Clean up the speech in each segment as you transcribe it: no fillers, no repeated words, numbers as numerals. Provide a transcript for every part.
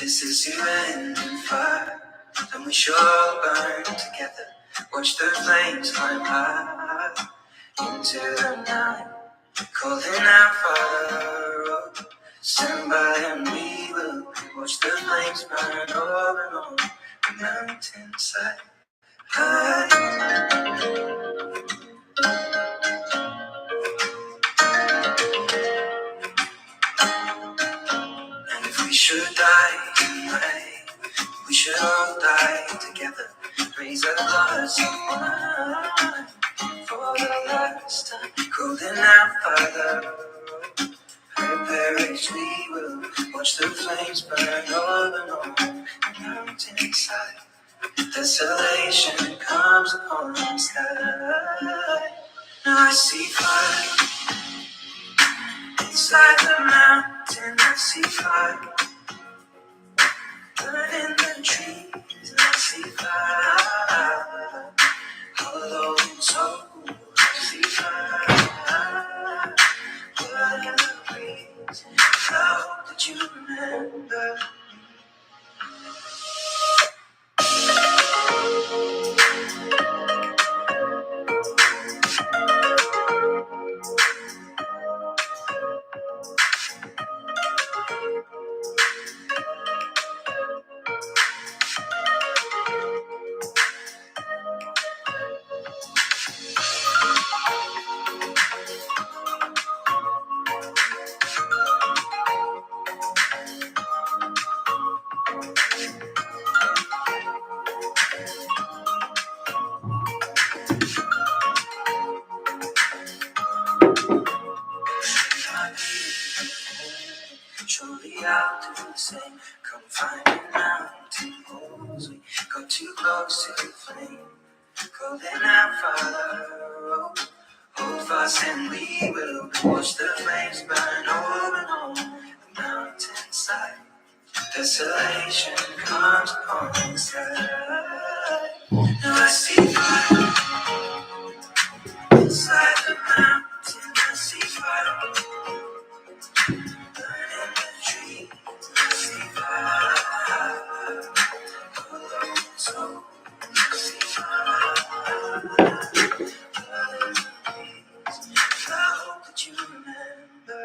This is your end and fire, and we shall all burn together. Watch the flames climb high into the night, calling out Father, oh, stand by and we will watch the flames burn over and on the mountainside. And if we should die tonight, we should all die together. Raise a glass of wine for the last time, calling out Father. I perish, we will watch the flames burn over and on the mountainside. Desolation comes upon the sky. Now I see fire inside the mountain. I see fire burning the trees. I see fire hollow soul. I see fire burning the breeze. How did you remember? Surely I'll do the same. Come find me mountain holes. We go too close to the flame. Calling out Father, oh, hold fast and we will watch the flames burn over and on the mountainside. Desolation comes upon the sky. Now I see fire inside the mountain. I see fire burning the trees. I see fire hollow soul. I see fire burning the trees. I hope that you remember.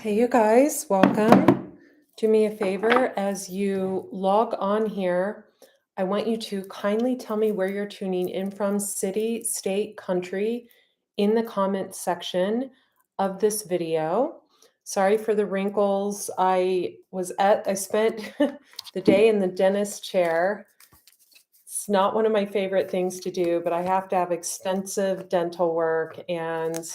Hey, you guys, welcome. Do me a favor as you log on here. I want you to kindly tell me where you're tuning in from, city, state, country, in the comments section of this video. Sorry for the wrinkles. I spent the day in the dentist chair. It's not one of my favorite things to do, but I have to have extensive dental work, and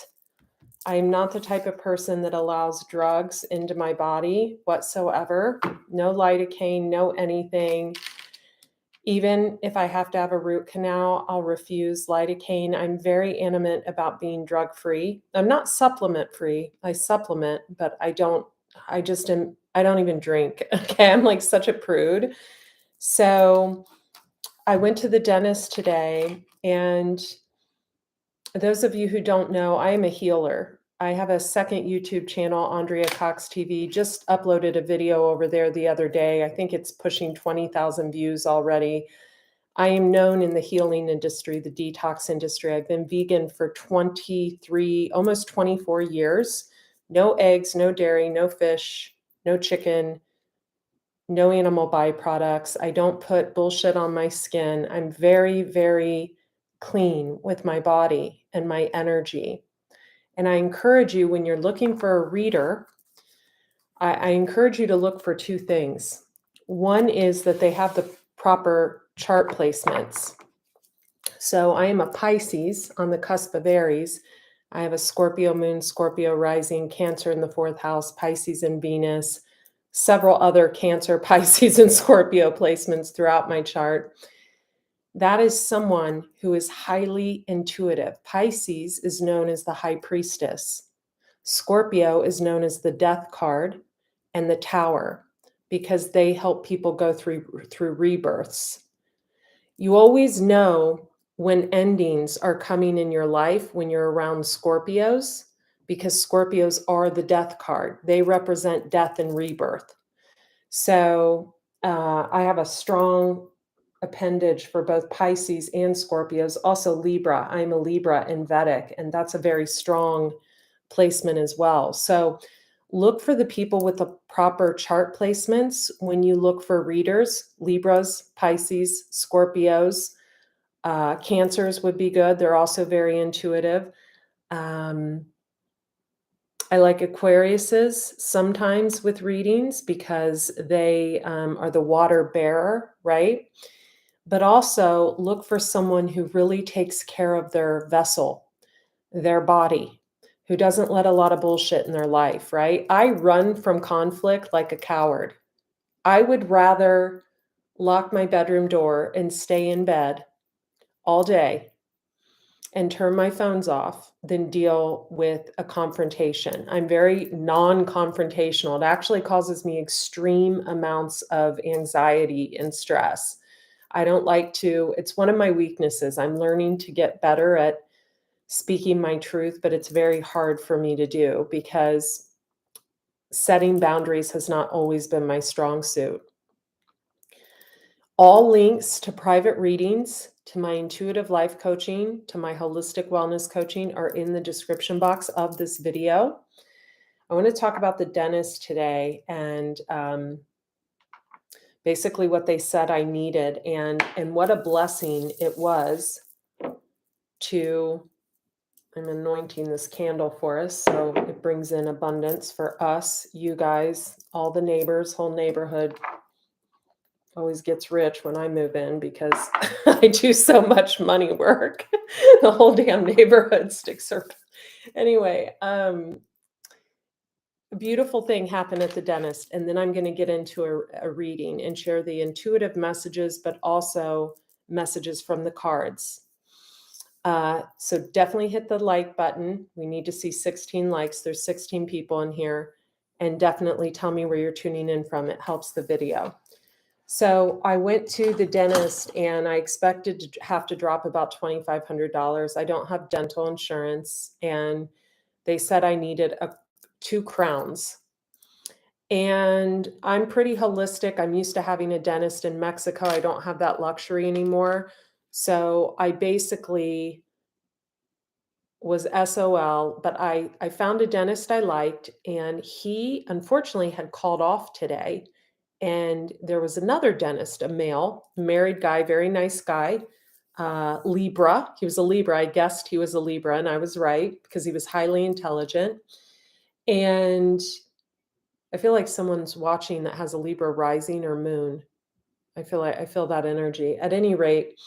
I'm not the type of person that allows drugs into my body whatsoever. No lidocaine, no anything. Even if I have to have a root canal, I'll refuse lidocaine. I'm very animate about being drug-free. I'm not supplement-free. I supplement, but I don't even drink. Okay, I'm like such a prude. So I went to the dentist today, and those of you who don't know, I am a healer. I have a second YouTube channel, 𝐓𝒂𝒊𝒕𝒖��� TV, just uploaded a video over there the other day. I think it's pushing 20,000 views already. I am known in the healing industry, the detox industry. I've been vegan for 23, almost 24 years. No eggs, no dairy, no fish, no chicken, no animal byproducts. I don't put bullshit on my skin. I'm very, very clean with my body and my energy. And I encourage you, when you're looking for a reader, I encourage you to look for two things. One is that they have the proper chart placements. So I am a Pisces on the cusp of Aries. I have a Scorpio moon, Scorpio rising, Cancer in the 4th house, Pisces and Venus, several other Cancer, Pisces, and Scorpio placements throughout my chart. That is someone who is highly intuitive. Pisces is known as the High Priestess. Scorpio is known as the Death card and the Tower, because they help people go through rebirths. You always know when endings are coming in your life when you're around Scorpios, because Scorpios are the Death card. They represent death and rebirth. So I have a strong appendage for both Pisces and Scorpios. Also Libra. I'm a Libra in Vedic, and that's a very strong placement as well. So look for the people with the proper chart placements when you look for readers. Libras, Pisces, Scorpios, Cancers would be good. They're also very intuitive. I like Aquariuses sometimes with readings because they are the water bearer, right? But also look for someone who really takes care of their vessel, their body, who doesn't let a lot of bullshit in their life, right? I run from conflict like a coward. I would rather lock my bedroom door and stay in bed all day and turn my phones off than deal with a confrontation. I'm very non-confrontational. It actually causes me extreme amounts of anxiety and stress. I don't like to, it's one of my weaknesses. I'm learning to get better at speaking my truth, but it's very hard for me to do because setting boundaries has not always been my strong suit. All links to private readings, to my intuitive life coaching, to my holistic wellness coaching are in the description box of this video. I want to talk about the dentist today and basically what they said I needed, and what a blessing it was to, I'm anointing this candle for us so it brings in abundance for us, you guys, all the neighbors, whole neighborhood. Always gets rich when I move in because I do so much money work. The whole damn neighborhood sticks around. Anyway, a beautiful thing happened at the dentist, and then I'm going to get into a reading and share the intuitive messages, but also messages from the cards. So definitely hit the like button. We need to see 16 likes. There's 16 people in here, and definitely tell me where you're tuning in from. It helps the video. So I went to the dentist and I expected to have to drop about $2,500. I don't have dental insurance, and they said I needed 2 crowns. And I'm pretty holistic. I'm used to having a dentist in Mexico. I don't have that luxury anymore. So I basically was SOL, but I found a dentist I liked, and he unfortunately had called off today. And there was another dentist, a male, married guy, very nice guy, Libra. He was a Libra. I guessed he was a Libra, and I was right because he was highly intelligent. And I feel like someone's watching that has a Libra rising or moon. I feel that energy. At any rate,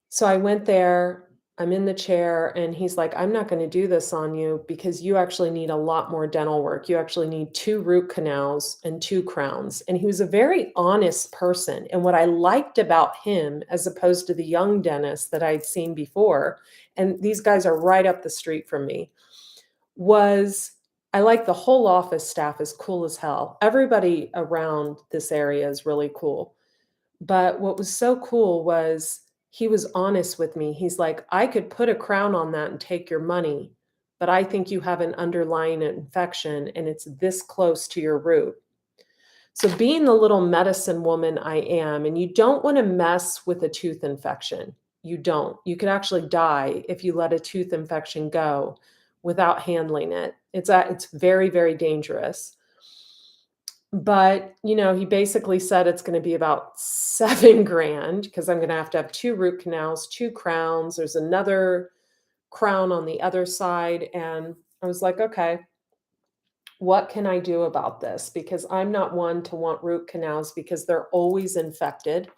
so I went there. I'm in the chair, and he's like, I'm not going to do this on you because you actually need a lot more dental work. You actually need 2 root canals and 2 crowns. And he was a very honest person. And what I liked about him, as opposed to the young dentist that I'd seen before, and these guys are right up the street from me, was I like the whole office staff is cool as hell. Everybody around this area is really cool. But what was so cool was he was honest with me. He's like, I could put a crown on that and take your money, but I think you have an underlying infection and it's this close to your root. So being the little medicine woman I am, and you don't want to mess with a tooth infection. You don't. You could actually die if you let a tooth infection go without handling it. It's very, very dangerous. But, he basically said it's going to be about 7 grand because I'm going to have 2 root canals, 2 crowns. There's another crown on the other side. And I was like, okay, what can I do about this? Because I'm not one to want root canals because they're always infected.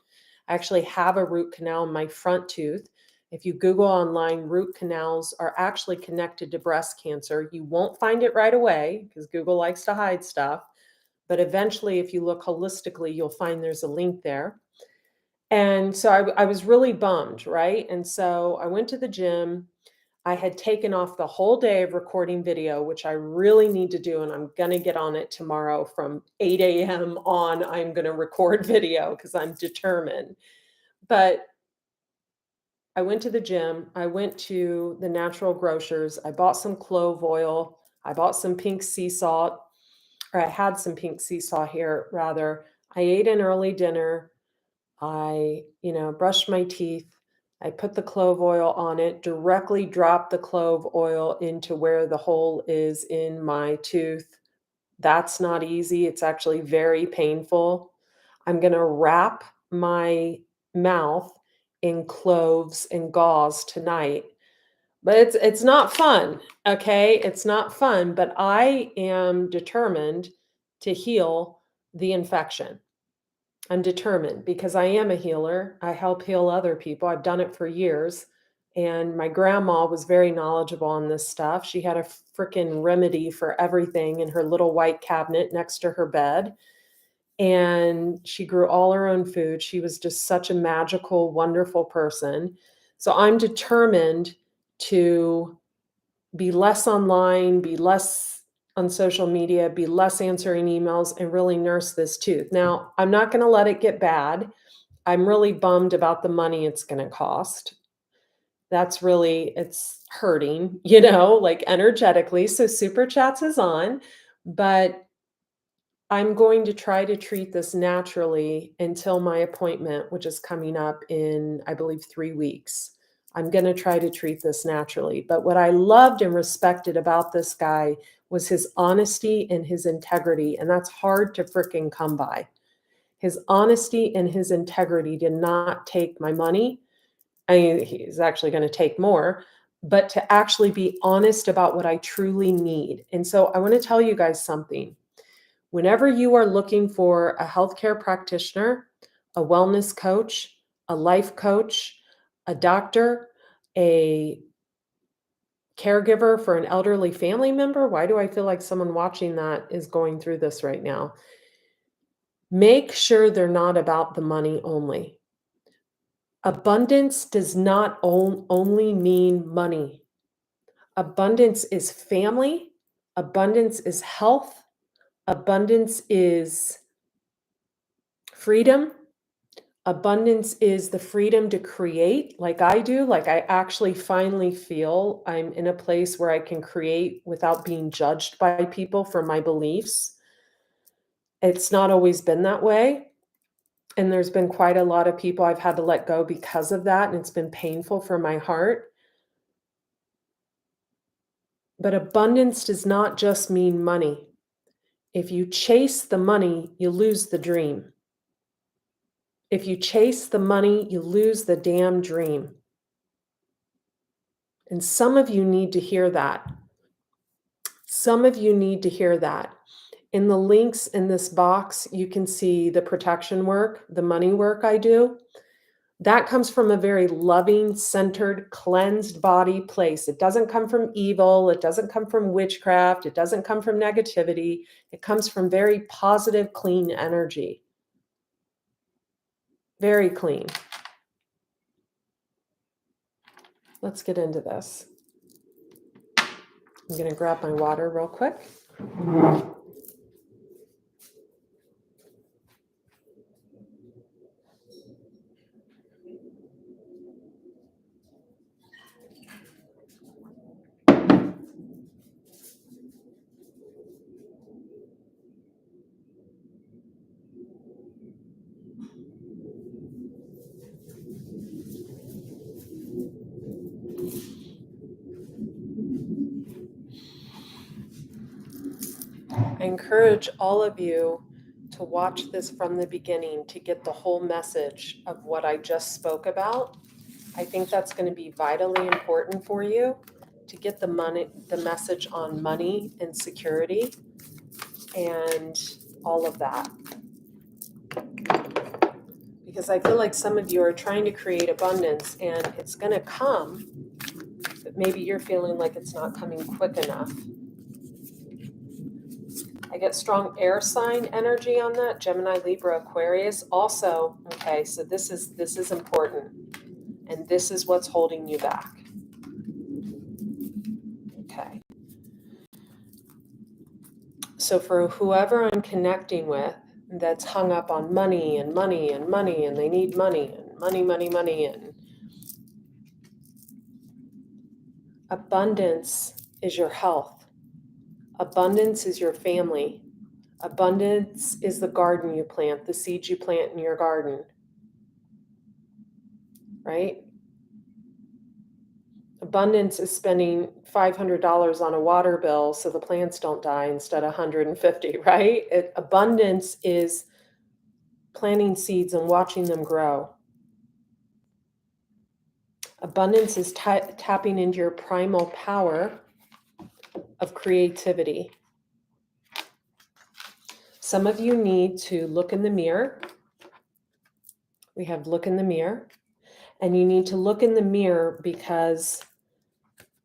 I actually have a root canal in my front tooth. If you Google online, root canals are actually connected to breast cancer. You won't find it right away because Google likes to hide stuff. But eventually, if you look holistically, you'll find there's a link there. And so I was really bummed, right? And so I went to the gym. I had taken off the whole day of recording video, which I really need to do. And I'm going to get on it tomorrow from 8 a.m. on. I'm going to record video because I'm determined. But I went to the gym. I went to the natural grocers. I bought some clove oil. I bought some pink sea salt, or I had some pink sea salt here, rather. I ate an early dinner. I, brushed my teeth. I put the clove oil on it, directly dropped the clove oil into where the hole is in my tooth. That's not easy. It's actually very painful. I'm going to wrap my mouth in cloves and gauze tonight. But it's not fun, okay? It's not fun, but I am determined to heal the infection. I'm determined because I am a healer. I help heal other people. I've done it for years. And my grandma was very knowledgeable on this stuff. She had a freaking remedy for everything in her little white cabinet next to her bed. And she grew all her own food. She was just such a magical, wonderful person. So I'm determined to be less online, be less on social media, be less answering emails, and really nurse this tooth. Now, I'm not going to let it get bad. I'm really bummed about the money it's going to cost. It's hurting, like energetically. So Super Chats is on, but I'm going to try to treat this naturally until my appointment, which is coming up in, I believe, 3 weeks. I'm going to try to treat this naturally. But what I loved and respected about this guy was his honesty and his integrity. And that's hard to fricking come by. His honesty and his integrity did not take my money. I mean, he's actually going to take more, but to actually be honest about what I truly need. And so I want to tell you guys something. Whenever you are looking for a healthcare practitioner, a wellness coach, a life coach, a doctor, a caregiver for an elderly family member, why do I feel like someone watching that is going through this right now? Make sure they're not about the money only. Abundance does not only mean money. Abundance is family. Abundance is health. Abundance is freedom. Abundance is the freedom to create like I do. Like I actually finally feel I'm in a place where I can create without being judged by people for my beliefs. It's not always been that way. And there's been quite a lot of people I've had to let go because of that. And it's been painful for my heart. But abundance does not just mean money. If you chase the money, you lose the dream. If you chase the money, you lose the damn dream. And some of you need to hear that. Some of you need to hear that. In the links in this box, you can see the protection work, the money work I do. That comes from a very loving, centered, cleansed body place. It doesn't come from evil. It doesn't come from witchcraft. It doesn't come from negativity. It comes from very positive, clean energy. Very clean. Let's get into this. I'm going to grab my water real quick. encourage all of you to watch this from the beginning to get the whole message of what I just spoke about. I think that's going to be vitally important for you to get the message on money and security and all of that. Because I feel like some of you are trying to create abundance and it's going to come, but maybe you're feeling like it's not coming quick enough. I get strong air sign energy on that, Gemini, Libra, Aquarius. Also, okay, so this is important, and this is what's holding you back. Okay. So for whoever I'm connecting with that's hung up on money and money and money, and they need money and money, and abundance is your health. Abundance is your family. Abundance is the garden you plant, the seeds you plant in your garden, right? Abundance is spending $500 on a water bill so the plants don't die instead of $150, right? Abundance is planting seeds and watching them grow. Abundance is tapping into your primal power of creativity. Some of you need to look in the mirror. We have look in the mirror. And you need to look in the mirror because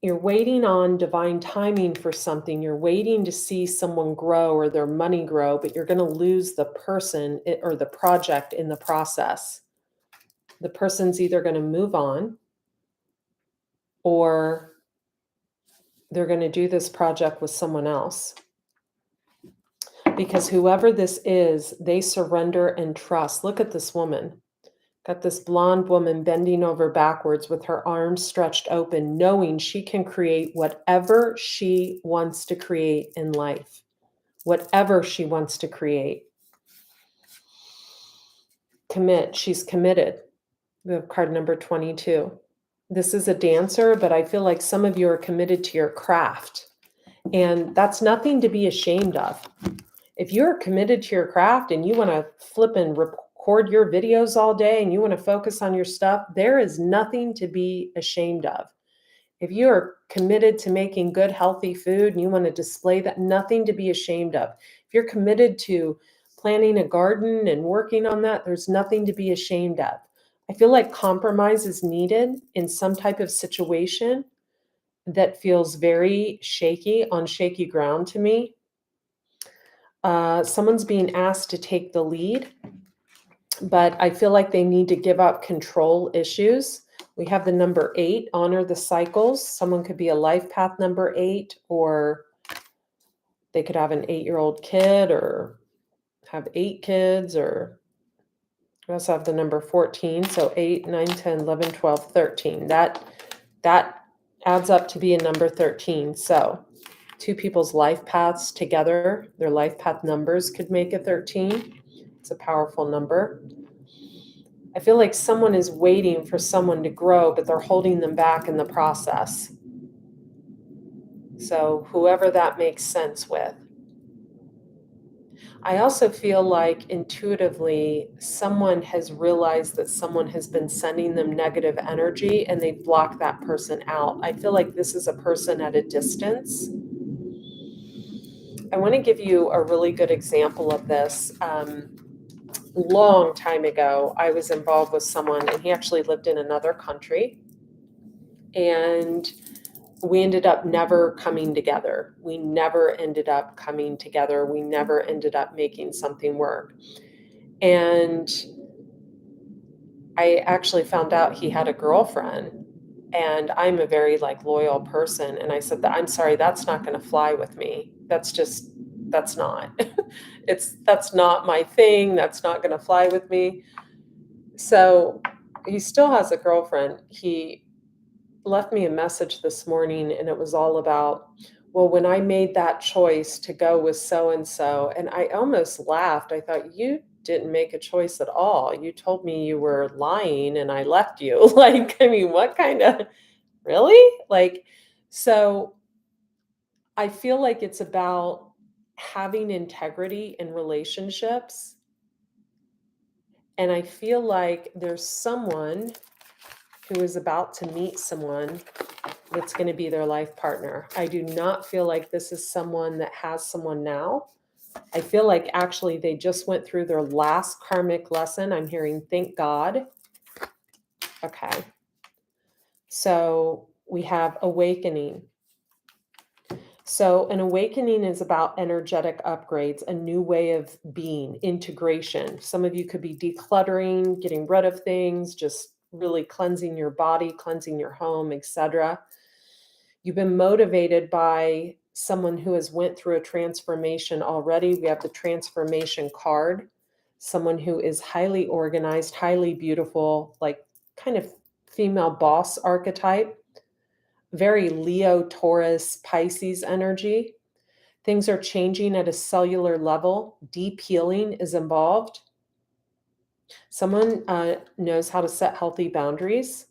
you're waiting on divine timing for something. You're waiting to see someone grow or their money grow, but you're going to lose the person or the project in the process. The person's either going to move on or they're going to do this project with someone else. Because whoever this is, they surrender and trust. Look at this woman. Got this blonde woman bending over backwards with her arms stretched open, knowing she can create whatever she wants to create in life. Whatever she wants to create. Commit. She's committed. We have card number 22. This is a dancer, but I feel like some of you are committed to your craft. And that's nothing to be ashamed of. If you're committed to your craft and you want to flip and record your videos all day and you want to focus on your stuff, there is nothing to be ashamed of. If you are committed to making good, healthy food and you want to display that, nothing to be ashamed of. If you're committed to planting a garden and working on that, there's nothing to be ashamed of. I feel like compromise is needed in some type of situation that feels very shaky, on shaky ground to me. Someone's being asked to take the lead, but I feel like they need to give up control issues. We have the number 8, honor the cycles. Someone could be a life path number 8, or they could have an 8-year-old kid or have 8 kids, or we also have the number 14. So 8, 9, 10, 11, 12, 13. That adds up to be a number 13. So 2 people's life paths together, their life path numbers could make a 13. It's a powerful number. I feel like someone is waiting for someone to grow, but they're holding them back in the process. So whoever that makes sense with. I also feel like intuitively someone has realized that someone has been sending them negative energy and they've blocked that person out. I feel like this is a person at a distance. I want to give you a really good example of this. Long time ago, I was involved with someone and he actually lived in another country. And we ended up never coming together. We never ended up coming together. We never ended up making something work. And I actually found out he had a girlfriend, and I'm a very loyal person. And I said, I'm sorry, that's not going to fly with me. That's not, that's not my thing. That's not going to fly with me. So he still has a girlfriend. He left me a message this morning and it was all about, well, when I made that choice to go with so-and-so, and I almost laughed. I thought, you didn't make a choice at all. You told me you were lying and I left you. What kind of, really? So I feel like it's about having integrity in relationships. And I feel like there's someone who is about to meet someone that's going to be their life partner. I do not feel like this is someone that has someone now. I feel like actually they just went through their last karmic lesson. I'm hearing, thank God. Okay. So we have awakening. So an awakening is about energetic upgrades, a new way of being, integration. Some of you could be decluttering, getting rid of things, just really cleansing your body, cleansing your home, etc. You've been motivated by someone who has went through a transformation already. We have the transformation card, someone who is highly organized, highly beautiful, like kind of female boss archetype, very Leo, Taurus, Pisces energy. Things are changing at a cellular level. Deep healing is involved. Someone knows how to set healthy boundaries.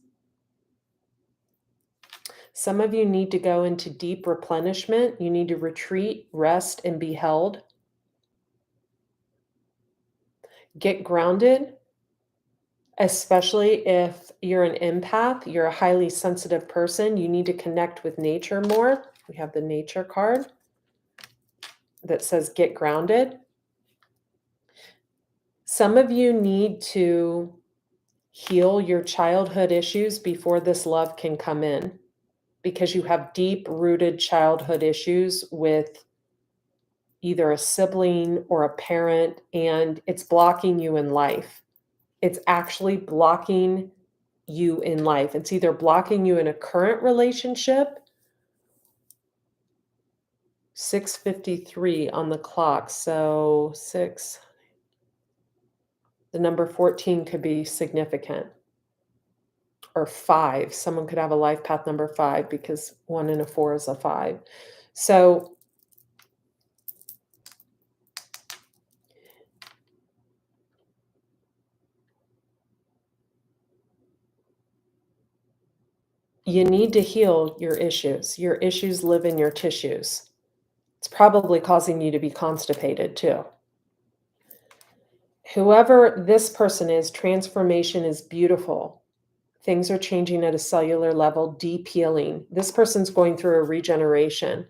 Some of you need to go into deep replenishment. You need to retreat, rest, and be held. Get grounded, especially if you're an empath, you're a highly sensitive person. You need to connect with nature more. We have the nature card that says get grounded. Some of you need to heal your childhood issues before this love can come in, because you have deep-rooted childhood issues with either a sibling or a parent, and it's blocking you in life. It's actually blocking you in life. It's either blocking you in a current relationship, 6:53 on the clock, so the number 14 could be significant. Or 5. Someone could have a life path number 5 because 1 and a 4 is a 5. So you need to heal your issues. Your issues live in your tissues. It's probably causing you to be constipated too. Whoever this person is, transformation is beautiful. Things are changing at a cellular level, deep healing. This person's going through a regeneration.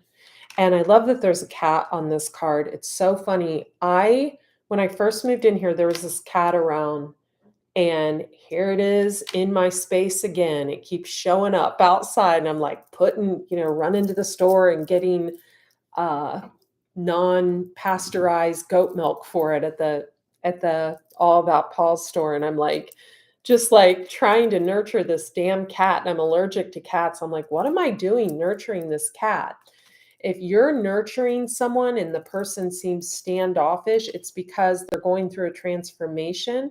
And I love that there's a cat on this card. It's so funny. When I first moved in here, there was this cat around, and here it is in my space again. It keeps showing up outside, and I'm like running to the store and getting non-pasteurized goat milk for it at the All About Paul's store. And I'm like, just like trying to nurture this damn cat. And I'm allergic to cats. I'm like, what am I doing nurturing this cat? If you're nurturing someone and the person seems standoffish, it's because they're going through a transformation.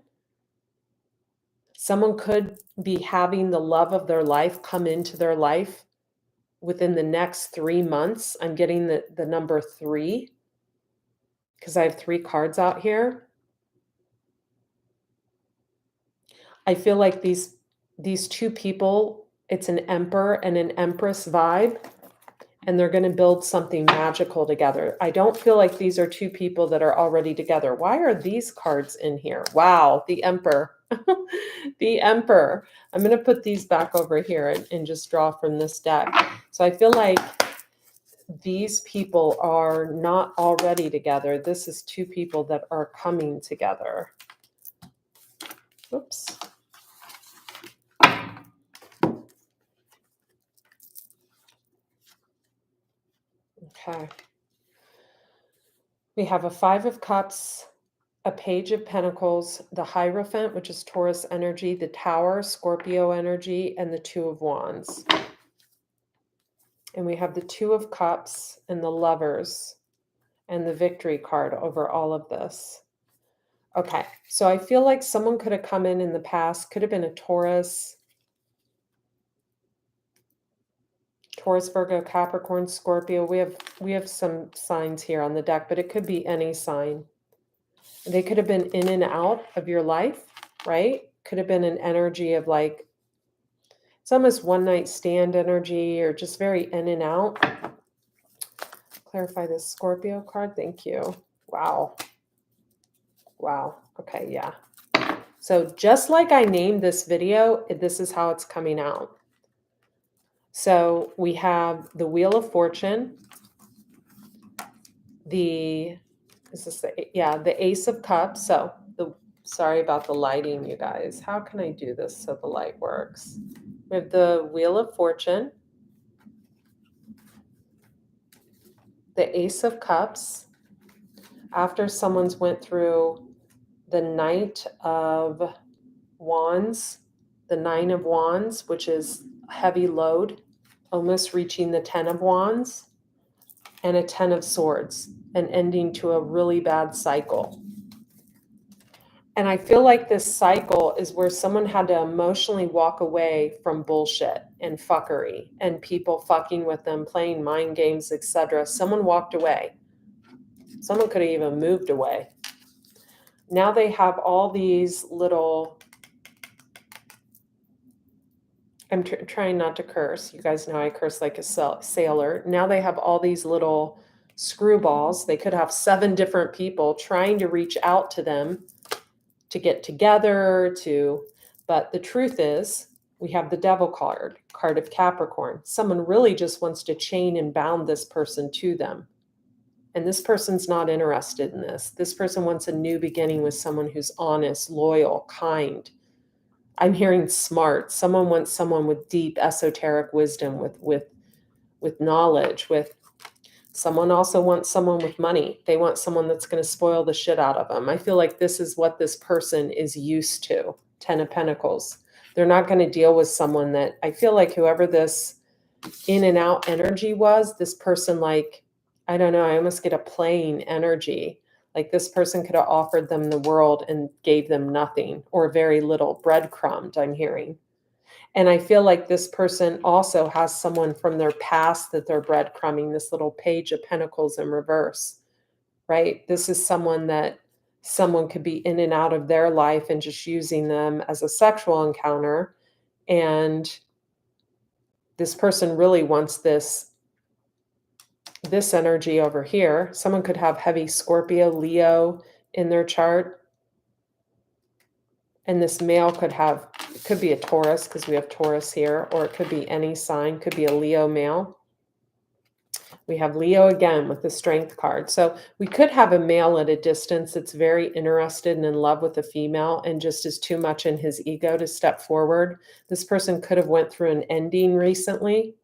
Someone could be having the love of their life come into their life within the next 3 months. I'm getting the number 3 because I have 3 cards out here. I feel like these 2 people, it's an Emperor and an Empress vibe, and they're going to build something magical together. I don't feel like these are 2 people that are already together. Why are these cards in here? Wow, the Emperor. The Emperor. I'm going to put these back over here and just draw from this deck. So I feel like these people are not already together. This is 2 people that are coming together. Oops. Okay. We have a 5 of Cups, a Page of Pentacles, the Hierophant, which is Taurus energy, the Tower, Scorpio energy, and the 2 of Wands. And we have the 2 of Cups and the Lovers and the Victory card over all of this. Okay, so I feel like someone could have come in the past, could have been a Taurus, Virgo, Capricorn, Scorpio. We have some signs here on the deck, but it could be any sign. They could have been in and out of your life, right? Could have been an energy of like, it's almost one night stand energy or just very in and out. Clarify this Scorpio card. Thank you. Wow. Wow. Okay, yeah. So just like I named this video, this is how it's coming out. So we have the Wheel of Fortune, the Ace of Cups. So sorry about the lighting, you guys. How can I do this so the light works? We have the Wheel of Fortune, the Ace of Cups. After someone's went through the Knight of Wands, the Nine of Wands, which is heavy load, almost reaching the 10 of Wands, and a 10 of Swords, and ending to a really bad cycle. And I feel like this cycle is where someone had to emotionally walk away from bullshit and fuckery and people fucking with them, playing mind games, etc. Someone walked away. Someone could have even moved away. Now they have all these little, I'm trying not to curse. You guys know I curse like a sailor. Now they have all these little screwballs. They could have 7 different people trying to reach out to them to get together, but the truth is, we have the Devil card of Capricorn. Someone really just wants to chain and bound this person to them. And this person's not interested in this. This person wants a new beginning with someone who's honest, loyal, kind. I'm hearing smart. Someone wants someone with deep esoteric wisdom, with knowledge, someone also wants someone with money. They want someone that's going to spoil the shit out of them. I feel like this is what this person is used to. 10 of Pentacles. They're not going to deal with someone that, I feel like whoever this in and out energy was, this person, like, I don't know, I almost get a playing energy. Like this person could have offered them the world and gave them nothing or very little, breadcrumbed, I'm hearing. And I feel like this person also has someone from their past that they're breadcrumbing, this little Page of Pentacles in reverse, right? This is someone that someone could be in and out of their life and just using them as a sexual encounter. And this person really wants this energy over here. Someone could have heavy Scorpio, Leo in their chart. And this male could be a Taurus because we have Taurus here, or it could be any sign, could be a Leo male. We have Leo again with the Strength card. So we could have a male at a distance that's very interested and in love with a female and just is too much in his ego to step forward. This person could have went through an ending recently.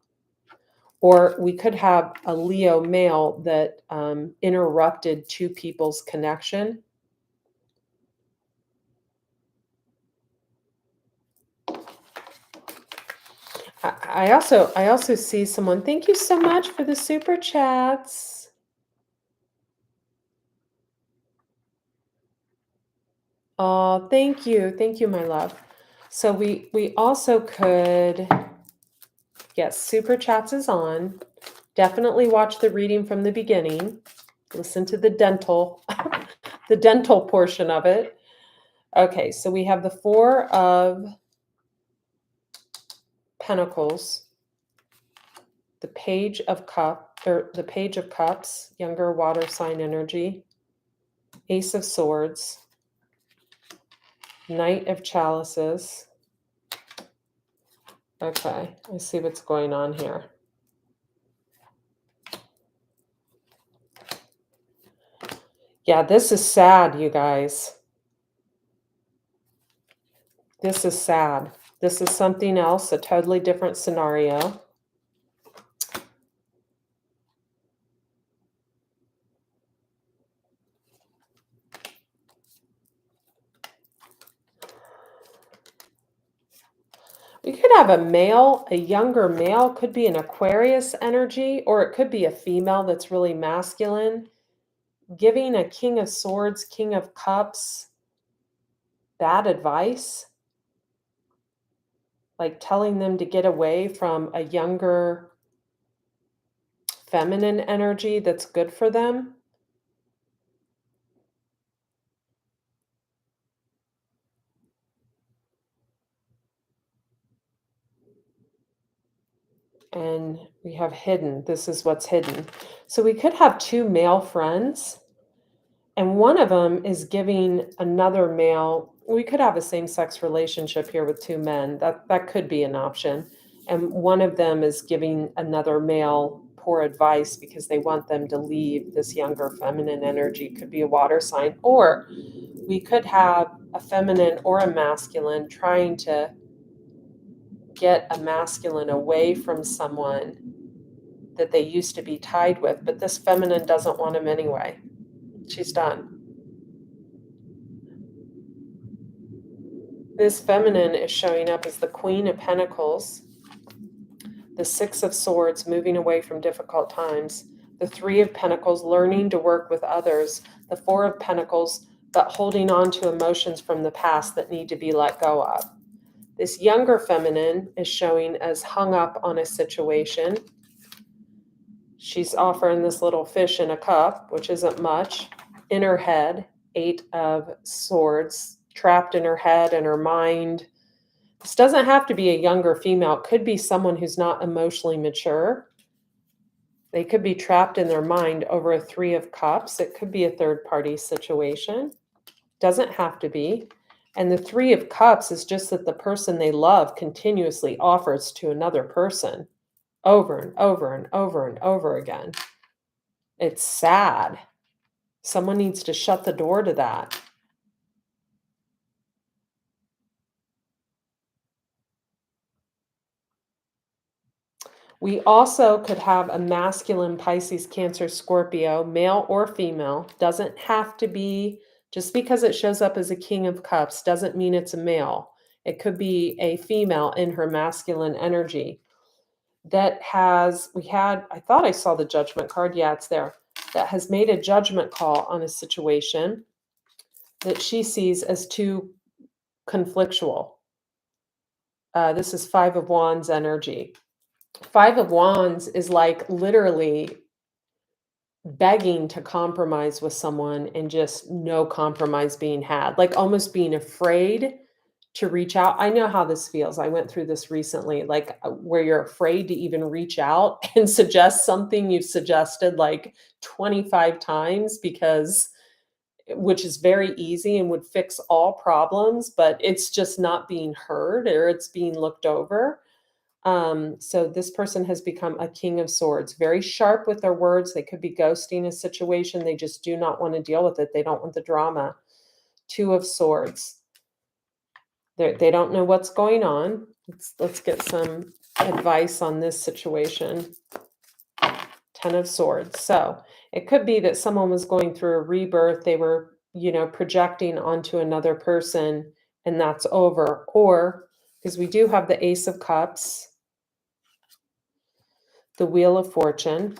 Or we could have a Leo male that interrupted 2 people's connection. I also see someone. Thank you so much for the super chats. Oh, thank you, my love. So we also could, yes, super chats is on. Definitely watch the reading from the beginning. Listen to the dental, the dental portion of it. Okay, so we have the 4 of Pentacles, the Page of Cups, younger water sign energy, Ace of Swords, Knight of Chalices. Okay, let's see what's going on here. Yeah, this is sad, you guys. This is sad. This is something else, a totally different scenario. We could have a male, a younger male, could be an Aquarius energy, or it could be a female that's really masculine, giving a King of Swords, King of Cups, bad advice, like telling them to get away from a younger feminine energy that's good for them. And we have hidden. This is what's hidden. So we could have two male friends, and one of them is giving another male. We could have a same-sex relationship here with two men. That could be an option. And one of them is giving another male poor advice because they want them to leave this younger feminine energy. Could be a water sign. Or we could have a feminine or a masculine trying to get a masculine away from someone that they used to be tied with, but this feminine doesn't want him anyway. She's done. This feminine is showing up as the Queen of Pentacles, the Six of Swords, moving away from difficult times, the Three of Pentacles, learning to work with others, the Four of Pentacles, but holding on to emotions from the past that need to be let go of. This younger feminine is showing as hung up on a situation. She's offering this little fish in a cup, which isn't much, in her head, Eight of Swords, trapped in her head and her mind. This doesn't have to be a younger female. It could be someone who's not emotionally mature. They could be trapped in their mind over a Three of Cups. It could be a third-party situation. Doesn't have to be. And the Three of Cups is just that the person they love continuously offers to another person over and over and over and over again. It's sad. Someone needs to shut the door to that. We also could have a masculine Pisces, Cancer, Scorpio, male or female. Doesn't have to be, just because it shows up as a King of Cups doesn't mean it's a male. It could be a female in her masculine energy that has, I thought I saw the Judgment card. Yeah, it's there. That has made a judgment call on a situation that she sees as too conflictual. This is Five of Wands energy. Five of Wands is like literally begging to compromise with someone and just no compromise being had, like almost being afraid to reach out. I know how this feels. I went through this recently, like where you're afraid to even reach out and suggest something you've suggested like 25 times because which is very easy and would fix all problems, but it's just not being heard or it's being looked over. So this person has become a King of Swords, very sharp with their words. They could be ghosting a situation. They just do not want to deal with it. They don't want the drama. Two of Swords. They don't know what's going on. Let's get some advice on this situation. Ten of Swords. So it could be that someone was going through a rebirth. They were, projecting onto another person and that's over. Or, because we do have the Ace of Cups, the Wheel of Fortune,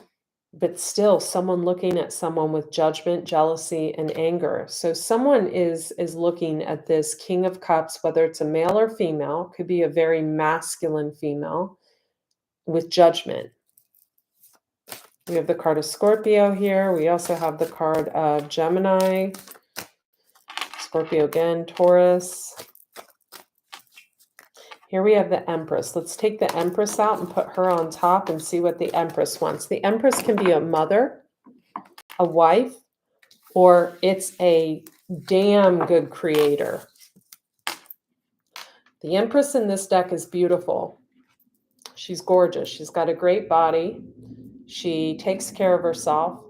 but still someone looking at someone with judgment, jealousy, and anger. So someone is looking at this King of Cups, whether it's a male or female, could be a very masculine female with judgment. We have the card of Scorpio here. We also have the card of Gemini, Scorpio again, Taurus. Here we have the Empress. Let's take the Empress out and put her on top and see what the Empress wants. The Empress can be a mother, a wife, or it's a damn good creator. The Empress in this deck is beautiful. She's gorgeous. She's got a great body. She takes care of herself.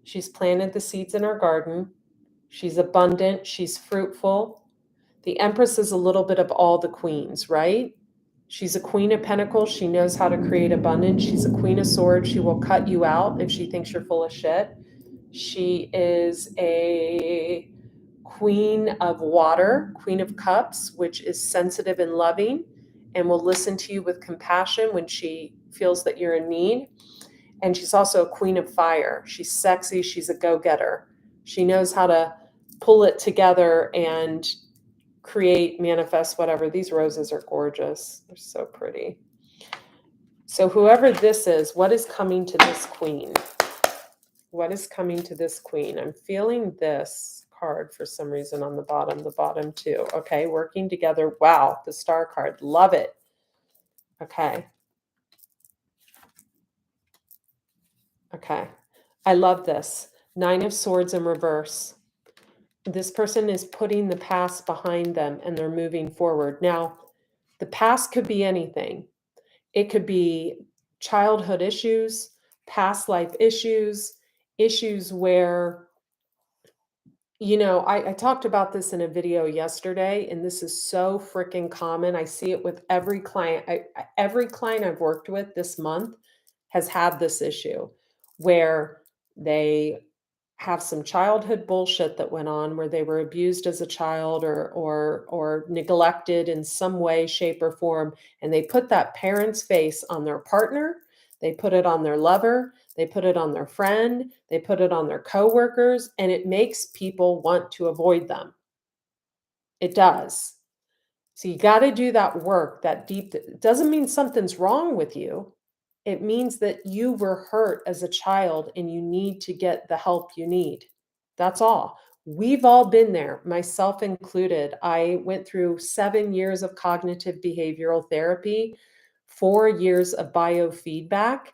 She's planted the seeds in her garden. She's abundant. She's fruitful. The Empress is a little bit of all the queens, right? She's a Queen of Pentacles. She knows how to create abundance. She's a Queen of Swords. She will cut you out if she thinks you're full of shit. She is a Queen of Water, Queen of Cups, which is sensitive and loving and will listen to you with compassion when she feels that you're in need. And she's also a Queen of Fire. She's sexy. She's a go-getter. She knows how to pull it together and create, manifest, whatever. These roses are gorgeous. They're so pretty. So whoever this is, what is coming to this queen? What is coming to this queen? I'm feeling this card for some reason on the bottom too. Okay, working together. Wow, the Star card. Love it. Okay. Okay. I love this. 9 of Swords in reverse. This person is putting the past behind them and they're moving forward. Now, the past could be anything. It could be childhood issues, past life issues, issues where, I talked about this in a video yesterday, and this is so freaking common. I see it with every client. Every client I've worked with this month has had this issue where they have some childhood bullshit that went on where they were abused as a child or neglected in some way, shape, or form, and they put that parent's face on their partner, they put it on their lover, they put it on their friend, they put it on their coworkers, and it makes people want to avoid them. It does. So you got to do that work, that deep. It doesn't mean something's wrong with you. It means that you were hurt as a child and you need to get the help you need. That's all. We've all been there, myself included. I went through 7 years of cognitive behavioral therapy, 4 years of biofeedback.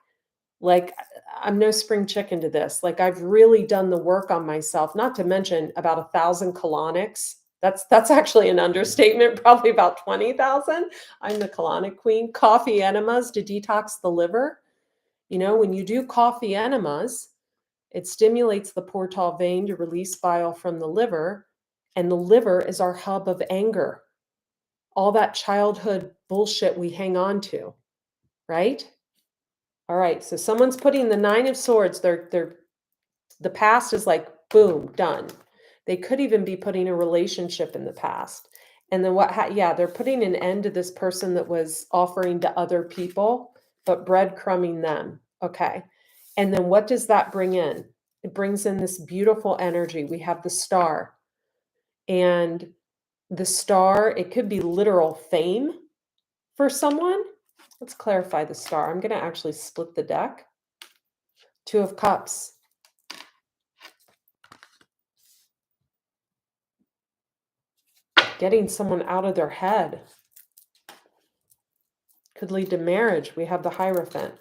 Like, I'm no spring chicken to this. Like, I've really done the work on myself, not to mention about 1,000 colonics. That's actually an understatement, probably about 20,000. I'm the colonic queen. Coffee enemas to detox the liver. When you do coffee enemas, it stimulates the portal vein to release bile from the liver, and the liver is our hub of anger. All that childhood bullshit we hang on to, right? All right, so someone's putting the 9 of Swords. The past is like, boom, done. They could even be putting a relationship in the past. And then they're putting an end to this person that was offering to other people, but breadcrumbing them. Okay. And then what does that bring in? It brings in this beautiful energy. We have the Star. And the Star, it could be literal fame for someone. Let's clarify the Star. I'm going to actually split the deck. 2 of Cups. Getting someone out of their head. Could lead to marriage. We have the Hierophant.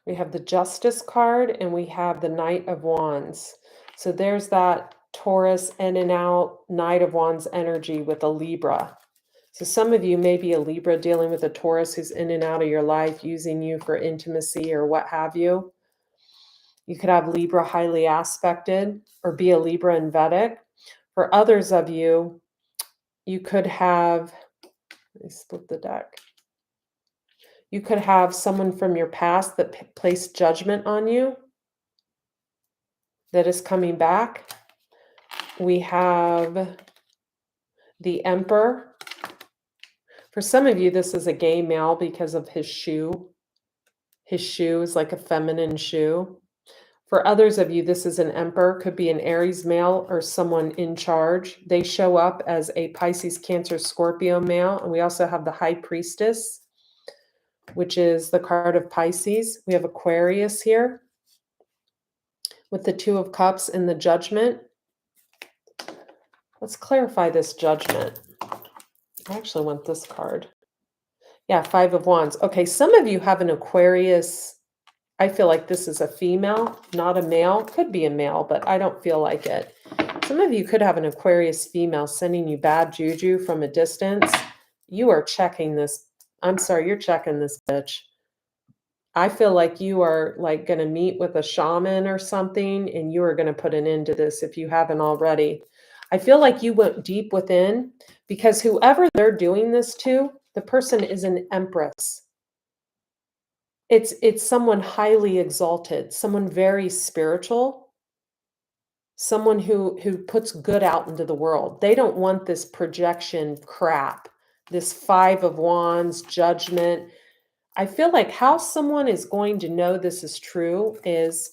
We have the Justice card, and we have the Knight of Wands. So there's that Taurus in and out, Knight of Wands energy with a Libra. So some of you may be a Libra dealing with a Taurus who's in and out of your life, using you for intimacy or what have you. You could have Libra highly aspected or be a Libra in Vedic. For others of you, you could have, let me split the deck. You could have someone from your past that placed judgment on you that is coming back. We have the Emperor. For some of you, this is a gay male because of his shoe. His shoe is like a feminine shoe. For others of you, this is an Emperor, could be an Aries male or someone in charge. They show up as a Pisces, Cancer, Scorpio male. And we also have the High Priestess, which is the card of Pisces. We have Aquarius here with the 2 of Cups and the Judgment. Let's clarify this Judgment. I actually want this card. Yeah, 5 of Wands. Okay, some of you have an Aquarius. I feel like this is a female, not a male. Could be a male, but I don't feel like it. Some of you could have an Aquarius female sending you bad juju from a distance. You are checking this. I'm sorry, you're checking this, bitch. I feel like you are like going to meet with a shaman or something, and you are going to put an end to this if you haven't already. I feel like you went deep within, because whoever they're doing this to, the person is an Empress. It's someone highly exalted, someone very spiritual, someone who puts good out into the world. They don't want this projection crap, this 5 of Wands, Judgment. I feel like how someone is going to know this is true is,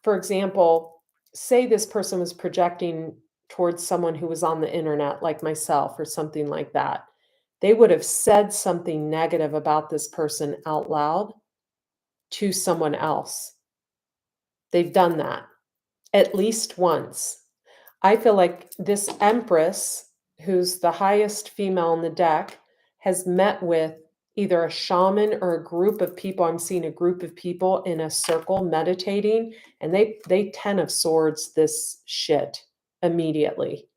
for example, say this person was projecting towards someone who was on the internet, like myself or something like that. They would have said something negative about this person out loud to someone else. They've done that at least once. I feel like this Empress who's the highest female in the deck, has met with either a shaman or a group of people. I'm seeing a group of people in a circle meditating, and they 10 of swords this shit immediately.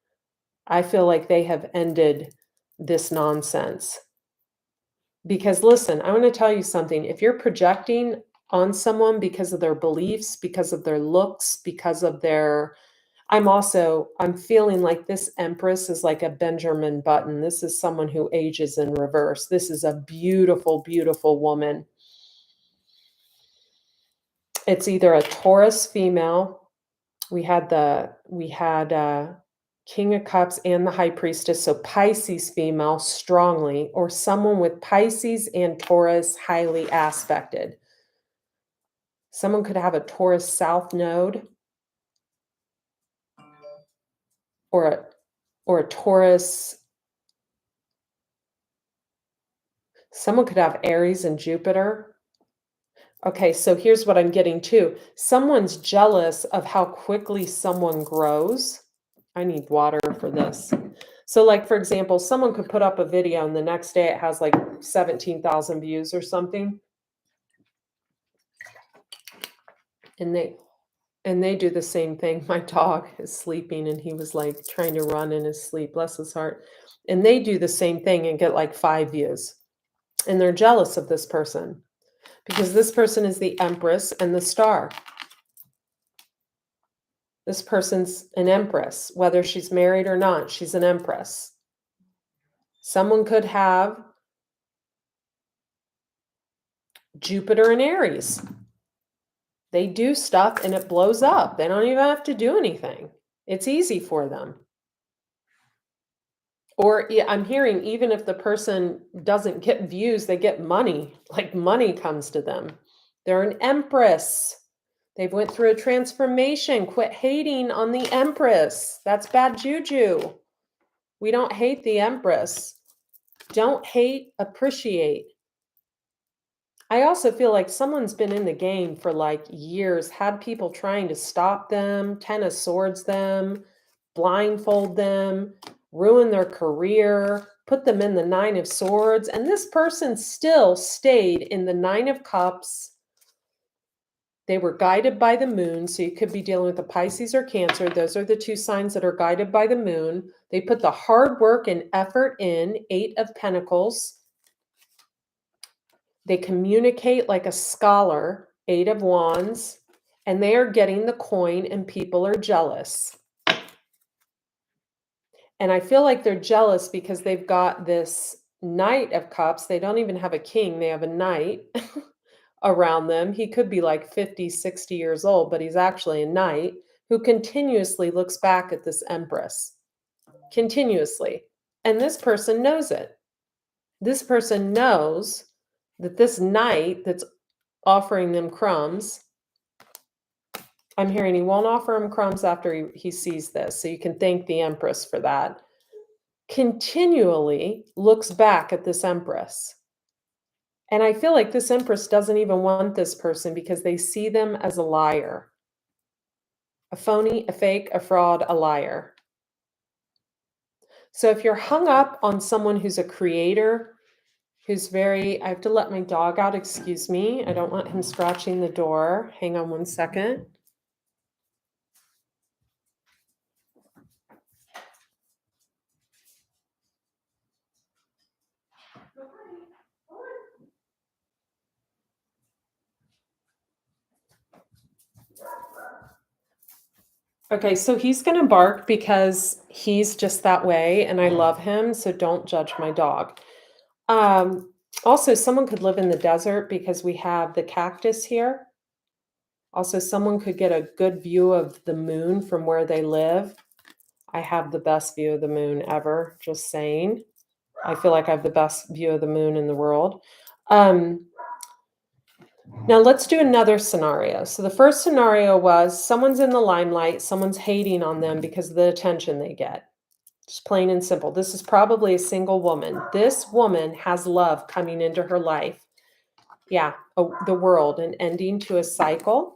I feel like they have ended this nonsense. Because listen, I want to tell you something. If you're projecting on someone because of their beliefs, because of their looks, because of their, I'm feeling like this Empress is like a Benjamin Button. This is someone who ages in reverse. This is a beautiful, beautiful woman. It's either a Taurus female. We had King of Cups and the High Priestess, so Pisces female strongly, or someone with Pisces and Taurus highly aspected. Someone could have a Taurus South Node, or a Taurus. Someone could have Aries and Jupiter. Okay, so here's what I'm getting to. Someone's jealous of how quickly someone grows. I need water for this. So like, for example, someone could put up a video and the next day it has like 17,000 views or something. And they do the same thing. My dog is sleeping and he was like trying to run in his sleep, bless his heart. And they do the same thing and get like 5 views. And they're jealous of this person because this person is the Empress and the Star. This person's an Empress, whether she's married or not, she's an Empress. Someone could have Jupiter and Aries. They do stuff and it blows up. They don't even have to do anything. It's easy for them. Or I'm hearing even if the person doesn't get views, they get money. Like money comes to them. They're an Empress. They've went through a transformation. Quit hating on the Empress. That's bad juju. We don't hate the Empress. Don't hate, appreciate. I also feel like someone's been in the game for like years, had people trying to stop them, 10 of Swords them, blindfold them, ruin their career, put them in the 9 of Swords, and this person still stayed in the 9 of Cups. They were guided by the moon, so you could be dealing with a Pisces or Cancer. Those are the 2 signs that are guided by the moon. They put the hard work and effort in, 8 of Pentacles. They communicate like a scholar, 8 of Wands, and they are getting the coin and people are jealous. And I feel like they're jealous because they've got this Knight of Cups. They don't even have a king. They have a knight around them. He could be like 50, 60 years old, but he's actually a knight who continuously looks back at this Empress. Continuously. And this person knows it. This person knows that this knight that's offering them crumbs, I'm hearing he won't offer him crumbs after he sees this. So you can thank the Empress for that. Continually looks back at this Empress. And I feel like this Empress doesn't even want this person because they see them as a liar. A phony, a fake, a fraud, a liar. So if you're hung up on someone who's a creator, who's I have to let my dog out, excuse me. I don't want him scratching the door. Hang on one second. Okay, so he's going to bark because he's just that way and I love him, so don't judge my dog. Also, someone could live in the desert because we have the cactus here. Also, someone could get a good view of the moon from where they live. I have the best view of the moon ever, just saying. I feel like I have the best view of the moon in the world. Now let's do another scenario. So the first scenario was someone's in the limelight, someone's hating on them because of the attention they get. Just plain and simple. This is probably a single woman. This woman has love coming into her life. Yeah, the world, an ending to a cycle.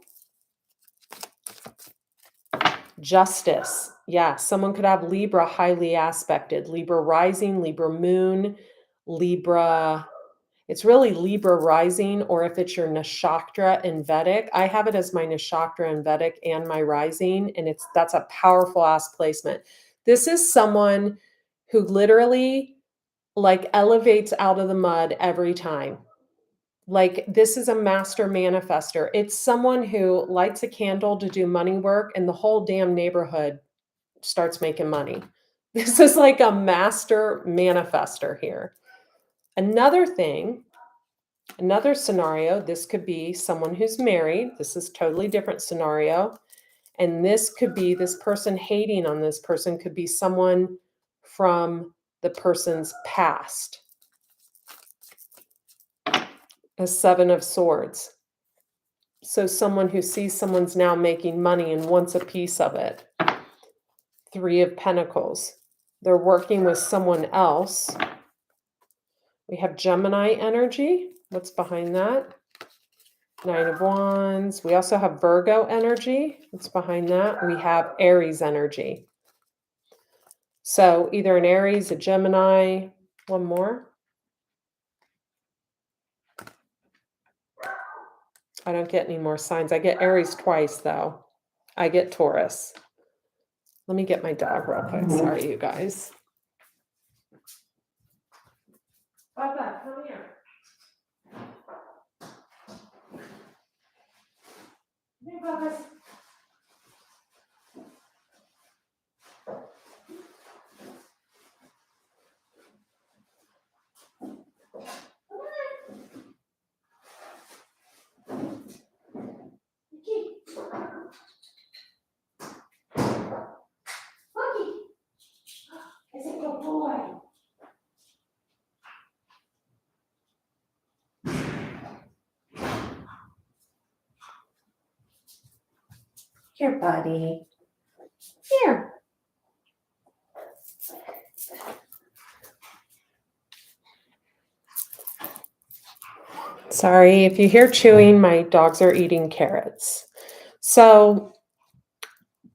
Justice. Yeah, someone could have Libra highly aspected, Libra rising, Libra moon, Libra. It's really Libra rising, or if it's your Nakshatra in Vedic. I have it as my Nakshatra in Vedic and my rising, and that's a powerful ass placement. This is someone who literally like elevates out of the mud every time. Like this is a master manifester. It's someone who lights a candle to do money work and the whole damn neighborhood starts making money. This is like a master manifester here. Another thing, another scenario, this could be someone who's married. This is totally different scenario. And this could be this person hating on this person could be someone from the person's past. A 7 of Swords. So someone who sees someone's now making money and wants a piece of it. 3 of Pentacles. They're working with someone else. We have Gemini energy. What's behind that? 9 of Wands. We also have Virgo energy. What's behind that? We have Aries energy. So either an Aries, a Gemini. One more. I don't get any more signs. I get Aries twice, though. I get Taurus. Let me get my dog real quick. Sorry, you guys. Baba, come here. Hey, Baba. Is it good boy? Here, buddy. Here. Sorry, if you hear chewing, my dogs are eating carrots. So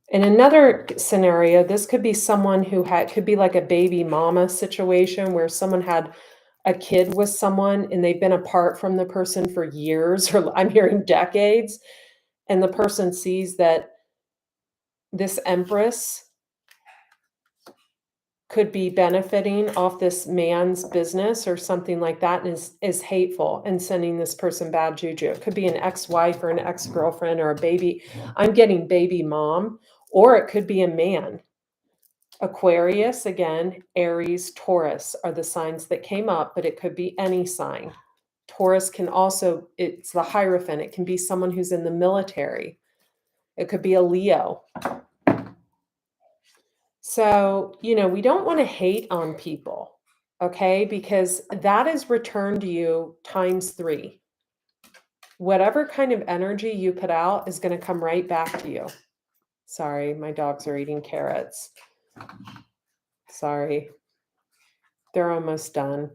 in another scenario, this could be someone who could be like a baby mama situation where someone had a kid with someone and they've been apart from the person for years, or I'm hearing decades, and the person sees that this Empress could be benefiting off this man's business or something like that, and is hateful and sending this person bad juju. It could be an ex-wife or an ex-girlfriend or a baby. I'm getting baby mom, or it could be a man. Aquarius, again, Aries, Taurus are the signs that came up, but it could be any sign. Taurus can also, it's the Hierophant. It can be someone who's in the military. It could be a Leo. So, we don't want to hate on people, okay? Because that is returned to you times 3. Whatever kind of energy you put out is going to come right back to you. Sorry, my dogs are eating carrots. Sorry. They're almost done.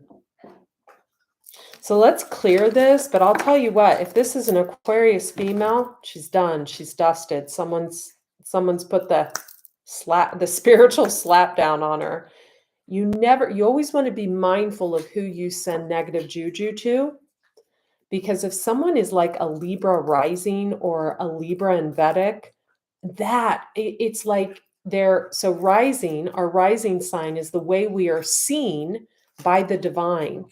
So let's clear this, but I'll tell you what, if this is an Aquarius female, she's done. She's dusted. Someone's put the spiritual slap down on her. You always want to be mindful of who you send negative juju to, because if someone is like a Libra rising or a Libra in Vedic, it's like so rising, our rising sign is the way we are seen by the divine.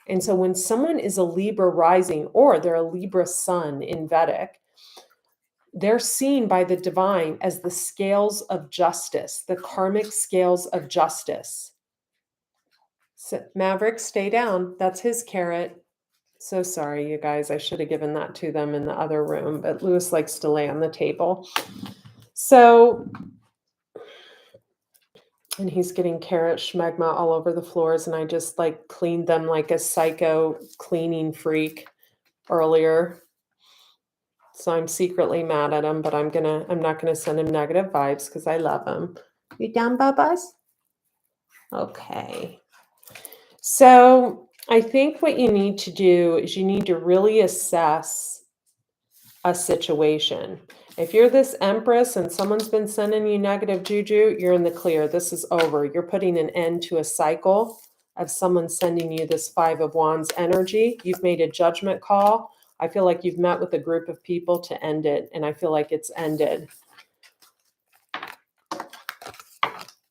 And so when someone is a Libra rising, or they're a Libra sun in Vedic, they're seen by the divine as the scales of justice, the karmic scales of justice. So, Maverick, stay down. That's his carrot. So sorry, you guys. I should have given that to them in the other room, but Lewis likes to lay on the table. So, and he's getting carrot schmegma all over the floors, and I just cleaned them like a psycho cleaning freak earlier. So I'm secretly mad at him, but I'm not gonna send him negative vibes because I love him. You done, Bubba's? Okay. So I think what you need to do is you need to really assess a situation. If you're this Empress and someone's been sending you negative juju, you're in the clear. This is over. You're putting an end to a cycle of someone sending you this Five of Wands energy. You've made a judgment call. I feel like you've met with a group of people to end it, and I feel like it's ended.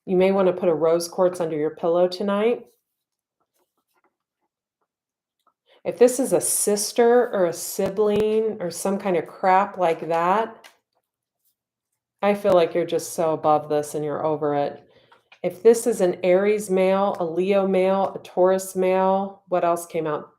You may want to put a rose quartz under your pillow tonight. If this is a sister or a sibling or some kind of crap like that, I feel like you're just so above this and you're over it. If this is an Aries male, a Leo male, a Taurus male, what else came out?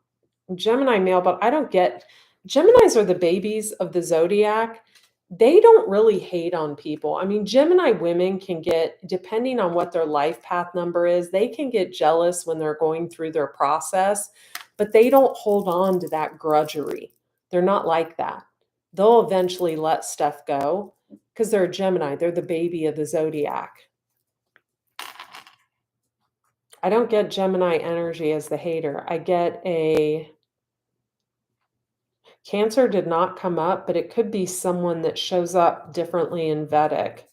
Gemini male, but I don't get, Geminis are the babies of the zodiac. They don't really hate on people. I mean, Gemini women can get, depending on what their life path number is, they can get jealous when they're going through their process, but they don't hold on to that grudgery. They're not like that. They'll eventually let stuff go because they're a Gemini. They're the baby of the zodiac. I don't get Gemini energy as the hater. I get a Cancer did not come up, but it could be someone that shows up differently in Vedic.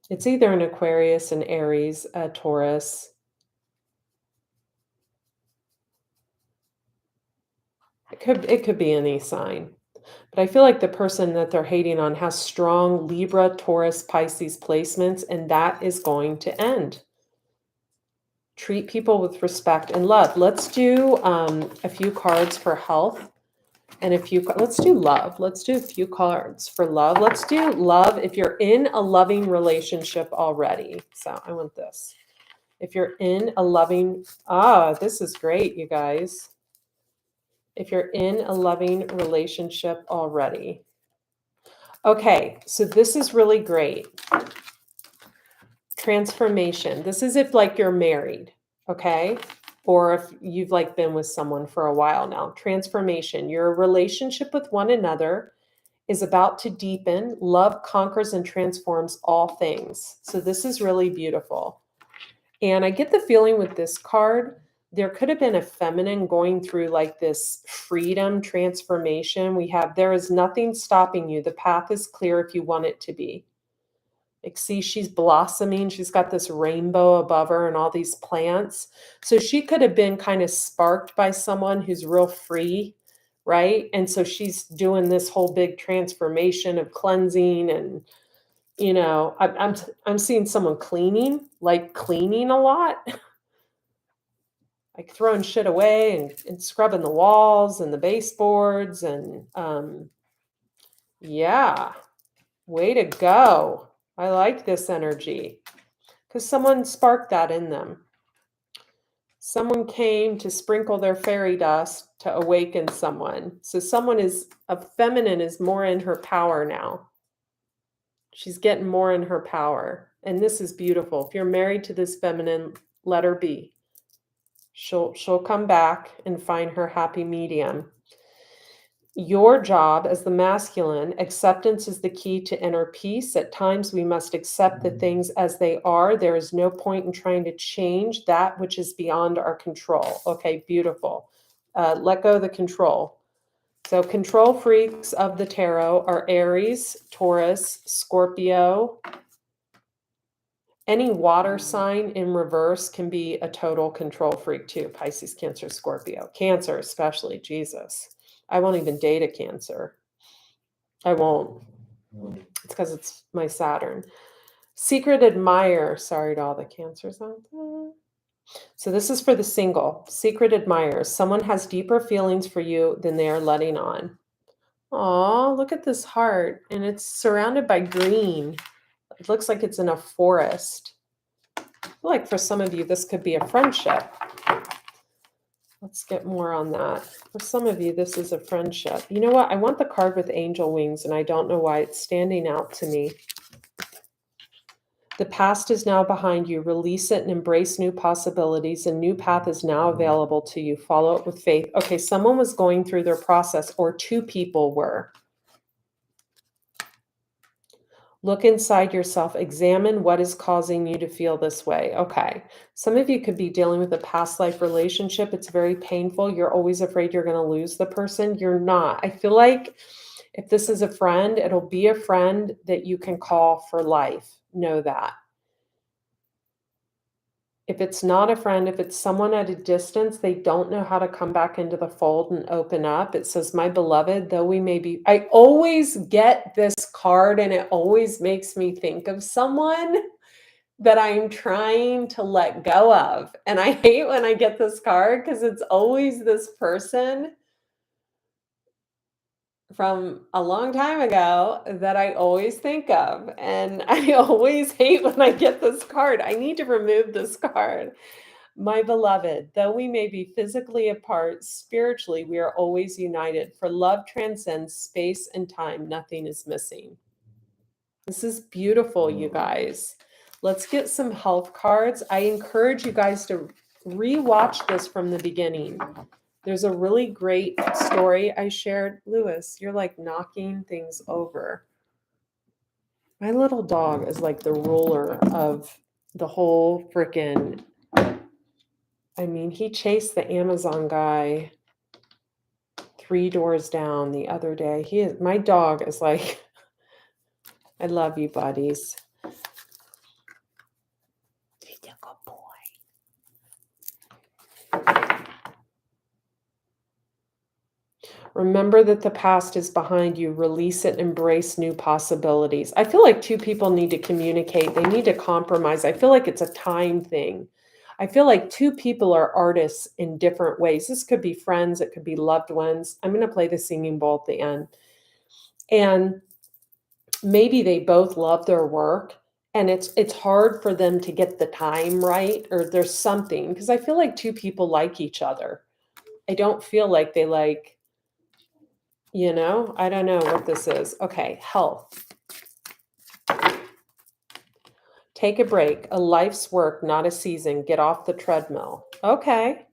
It's either an Aquarius, an Aries, a Taurus. It could be any sign. But I feel like the person that they're hating on has strong Libra, Taurus, Pisces placements, and that is going to end. Treat people with respect and love. Let's do a few cards for health. And let's do love. Let's do a few cards for love. Let's do love if you're in a loving relationship already. So I want this. If you're in a loving, this is great, you guys. If you're in a loving relationship already. Okay, so this is really great. Transformation. This is if like you're married, okay? Or if you've like been with someone for a while now. Transformation. Your relationship with one another is about to deepen. Love conquers and transforms all things. So this is really beautiful. And I get the feeling with this card, there could have been a feminine going through like this freedom transformation. There is nothing stopping you. The path is clear if you want it to be. Like, see, she's blossoming. She's got this rainbow above her and all these plants. So she could have been kind of sparked by someone who's real free, right? And so she's doing this whole big transformation of cleansing and, you know, I'm seeing someone cleaning a lot, like throwing shit away and scrubbing the walls and the baseboards and yeah, way to go. I like this energy because someone sparked that in them. Someone came to sprinkle their fairy dust to awaken someone. So a feminine is more in her power now. She's getting more in her power. And this is beautiful. If you're married to this feminine, let her be. She'll come back and find her happy medium. Your job as the masculine, acceptance is the key to inner peace. At times, we must accept the things as they are. There is no point in trying to change that which is beyond our control. Okay, beautiful. Let go of the control. So control freaks of the tarot are Aries, Taurus, Scorpio. Any water sign in reverse can be a total control freak too. Pisces, Cancer, Scorpio. Cancer especially, Jesus. I won't even date a Cancer. I won't. It's because it's my Saturn. Secret admirer. Sorry to all the Cancers out there. So this is for the single. Secret admirers. Someone has deeper feelings for you than they are letting on. Aw, look at this heart. And it's surrounded by green. It looks like it's in a forest. I feel like for some of you, this could be a friendship. Let's get more on that. For some of you, this is a friendship. You know what? I want the card with angel wings, and I don't know why it's standing out to me. The past is now behind you. Release it and embrace new possibilities. A new path is now available to you. Follow it with faith. Okay, someone was going through their process, or two people were. Look inside yourself. Examine what is causing you to feel this way. Okay. Some of you could be dealing with a past life relationship. It's very painful. You're always afraid you're going to lose the person. You're not. I feel like If this is a friend, it'll be a friend that you can call for life. Know that. If it's not a friend, if it's someone at a distance, they don't know how to come back into the fold and open up. It says, my beloved, though we may be, I always get this card and it always makes me think of someone that I'm trying to let go of. And I hate when I get this card because it's always this person from a long time ago that I always think of. And I always hate when I get this card. I need to remove this card. My beloved, though we may be physically apart, spiritually we are always united. For love transcends space and time. Nothing is missing. This is beautiful, you guys. Let's get some health cards. I encourage you guys to rewatch this from the beginning. There's a really great story I shared. Lewis, you're like knocking things over. My little dog is like the ruler of the whole freaking, I mean, he chased the Amazon guy 3 doors down the other day. My dog is like, I love you, buddies. He's a good boy. Remember that the past is behind you. Release it, embrace new possibilities. I feel like 2 people need to communicate. They need to compromise. I feel like it's a time thing. I feel like 2 people are artists in different ways. This could be friends. It could be loved ones. I'm going to play the singing bowl at the end. And maybe they both love their work and it's hard for them to get the time right, or there's something, because I feel like 2 people like each other. I don't feel like they like, I don't know what this is. Okay, health. Take a break, a life's work, not a season. Get off the treadmill. Okay.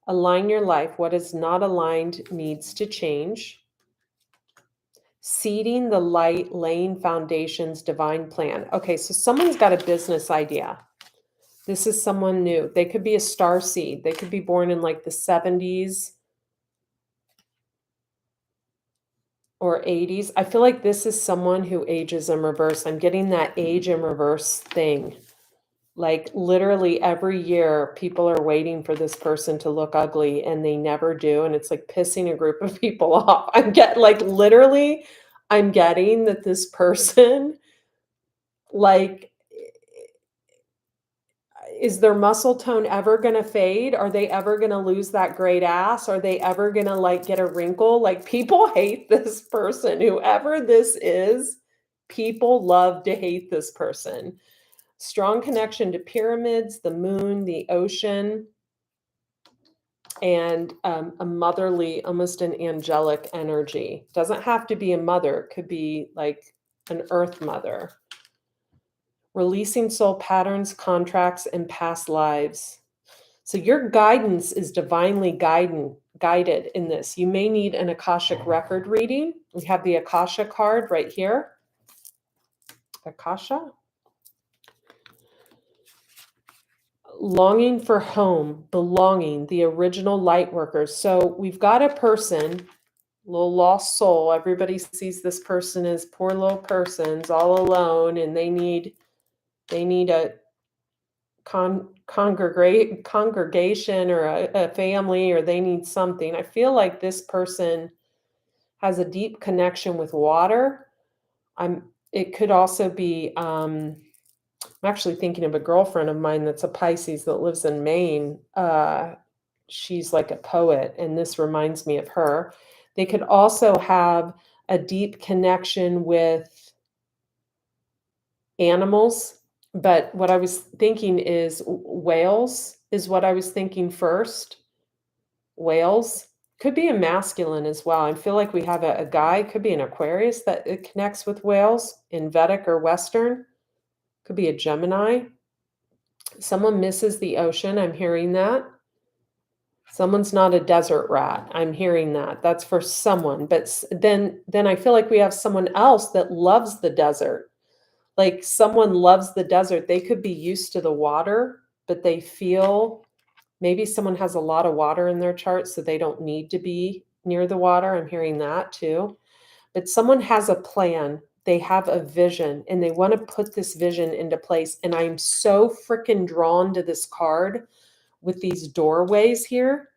Align your life. What is not aligned needs to change. Seeding the light, laying foundations, divine plan. Okay, so someone's got a business idea. This is someone new. They could be a star seed. They could be born in like the 70s or 80s. I feel like this is someone who ages in reverse. I'm getting that age in reverse thing. Like literally every year, people are waiting for this person to look ugly and they never do. And it's like pissing a group of people off. I'm getting that this person, like, is their muscle tone ever going to fade? Are they ever going to lose that great ass? Are they ever going to like get a wrinkle? Like, people hate this person. Whoever this is, people love to hate this person. Strong connection to pyramids, the moon, the ocean, and a motherly, almost an angelic energy. Doesn't have to be a mother. It could be like an earth mother. Releasing soul patterns, contracts, and past lives. So your guidance is divinely guided in this. You may need an Akashic record reading. We have the Akasha card right here. Akasha. Longing for home, belonging, the original light workers. So we've got a person, little lost soul. Everybody sees this person as poor little persons all alone, and they need a congregation or a family, or they need something. I feel like this person has a deep connection with water. It could also be, I'm actually thinking of a girlfriend of mine that's a Pisces that lives in Maine. She's like a poet, and this reminds me of her. They could also have a deep connection with animals. But what I was thinking is whales is what I was thinking first. Whales could be a masculine as well. I feel like we have a guy, could be an Aquarius that it connects with whales in Vedic or Western. Could be a Gemini. Someone misses the ocean. I'm hearing that. Someone's not a desert rat. I'm hearing that. That's for someone. But then I feel like we have someone else that loves the desert. Like someone loves the desert. They could be used to the water, but they feel maybe someone has a lot of water in their chart, so they don't need to be near the water. I'm hearing that too. but someone has a plan. They have a vision and they want to put this vision into place. And I'm so freaking drawn to this card with these doorways here.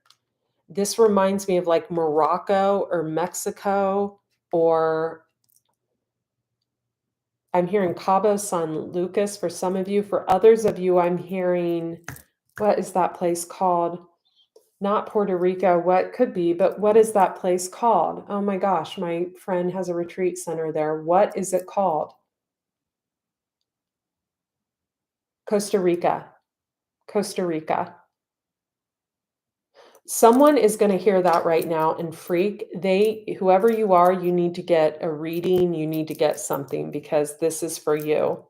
This reminds me of like Morocco or Mexico, or I'm hearing Cabo San Lucas for some of you. For others of you, I'm hearing, what is that place called? Not Puerto Rico, what could be, but what is that place called? Oh my gosh, my friend has a retreat center there. What is it called? Costa Rica. Costa Rica. Someone is going to hear that right now and freak. Whoever you are, you need to get a reading. You need to get something because this is for you.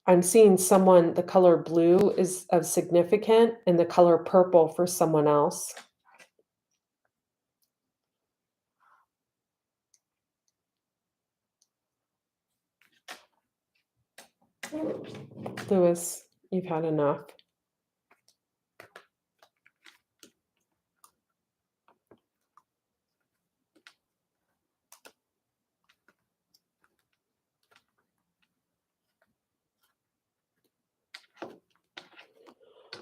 I'm seeing someone, the color blue is of significant and the color purple for someone else. Lewis, you've had enough.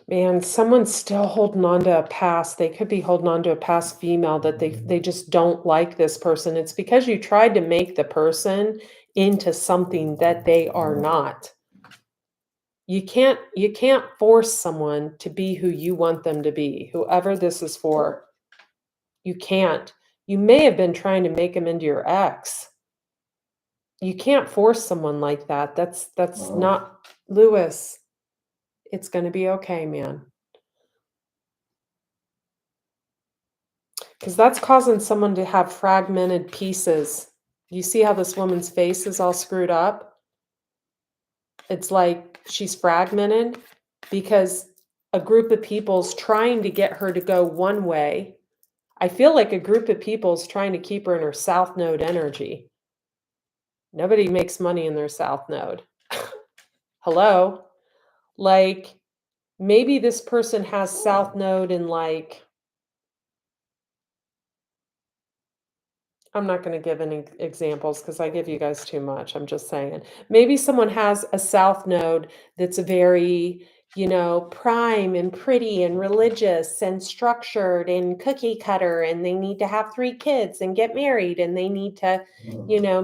Man, someone's still holding on to a past. They could be holding on to a past female that they just don't like this person. It's because you tried to make the person into something that they are not. You can't force someone to be who you want them to be, whoever this is for. You can't. You may have been trying to make them into your ex. You can't force someone like that. That's not Lewis. It's going to be okay, man. Because that's causing someone to have fragmented pieces. You see how this woman's face is all screwed up? It's like she's fragmented because a group of people's trying to get her to go one way. I feel like a group of people's trying to keep her in her south node energy. Nobody makes money in their south node. Hello? Like, maybe this person has south node in like, I'm not going to give any examples because I give you guys too much. I'm just saying. Maybe someone has a south node that's very, prime and pretty and religious and structured and cookie cutter, and they need to have 3 kids and get married, and they need to,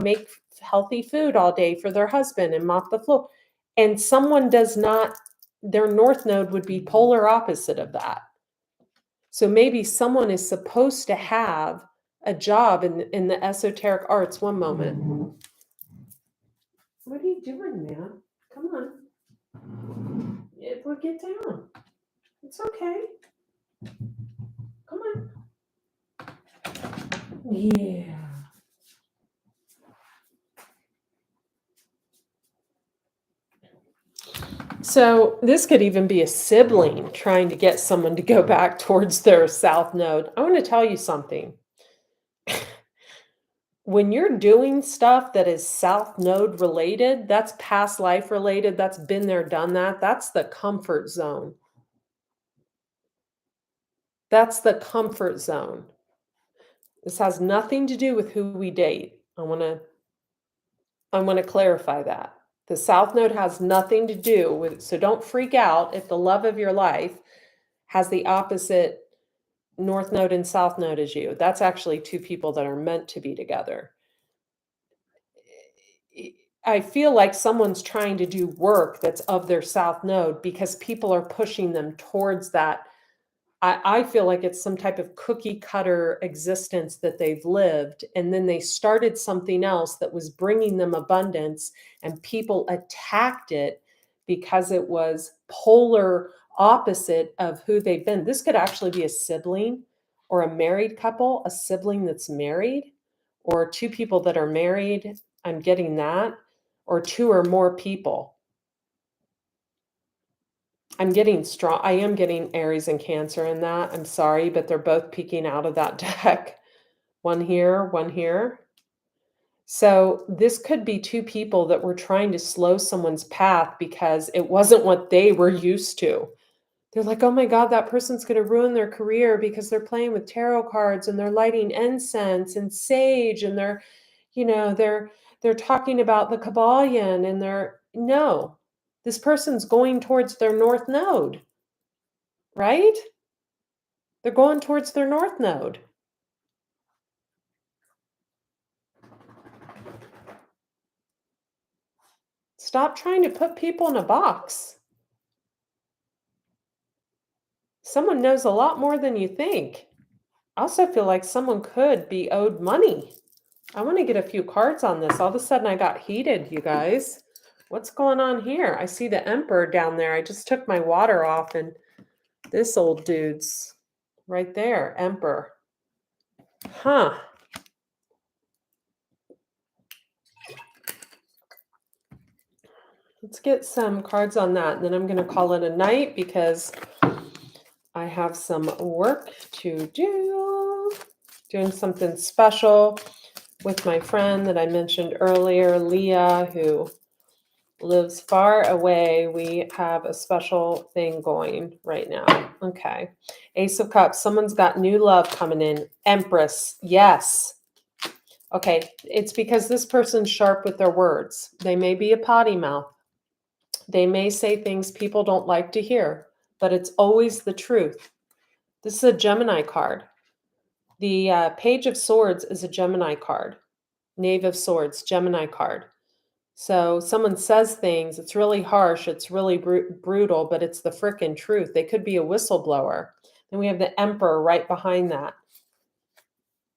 make healthy food all day for their husband and mop the floor. And someone does not, their north node would be polar opposite of that. So maybe someone is supposed to have a job in the esoteric arts. One moment. What are you doing, man? Come on. We'll get down. It's okay. Come on. Yeah. So this could even be a sibling trying to get someone to go back towards their south node. I want to tell you something. When you're doing stuff that is south node related, that's past life related, that's been there, done that, that's the comfort zone. That's the comfort zone. This has nothing to do with who we date. I want to clarify that. The south node has nothing to do with, so don't freak out if the love of your life has the opposite north node and south node as you. That's actually 2 people that are meant to be together. I feel like someone's trying to do work that's of their south node because people are pushing them towards that. I feel like it's some type of cookie cutter existence that they've lived, and then they started something else that was bringing them abundance, and people attacked it because it was polar opposite of who they've been. This could actually be a sibling or a married couple, a sibling that's married, or 2 people that are married. I'm getting that. Or 2 or more people. I'm getting strong. I am getting Aries and Cancer in that. I'm sorry, but they're both peeking out of that deck. One here, one here. So this could be 2 people that were trying to slow someone's path because it wasn't what they were used to. They're like, oh my God, that person's going to ruin their career because they're playing with tarot cards and they're lighting incense and sage and they're, they're talking about the Kabbalion and no, this person's going towards their north node, right? They're going towards their north node. Stop trying to put people in a box. Someone knows a lot more than you think. I also feel like someone could be owed money. I want to get a few cards on this. All of a sudden I got heated, you guys. What's going on here? I see the Emperor down there. I just took my water off and this old dude's right there, Emperor. Huh. Let's get some cards on that, and then I'm going to call it a night because I have some work to do. Doing something special with my friend that I mentioned earlier, Leah, who lives far away. We have a special thing going right now. Okay. Ace of Cups. Someone's got new love coming in. Empress. Yes. Okay. It's because this person's sharp with their words. They may be a potty mouth. They may say things people don't like to hear, but it's always the truth. This is a Gemini card. The Page of Swords is a Gemini card. Knave of Swords, Gemini card. So someone says things, it's really harsh, it's really brutal, but it's the frickin' truth. They could be a whistleblower. Then we have the Emperor right behind that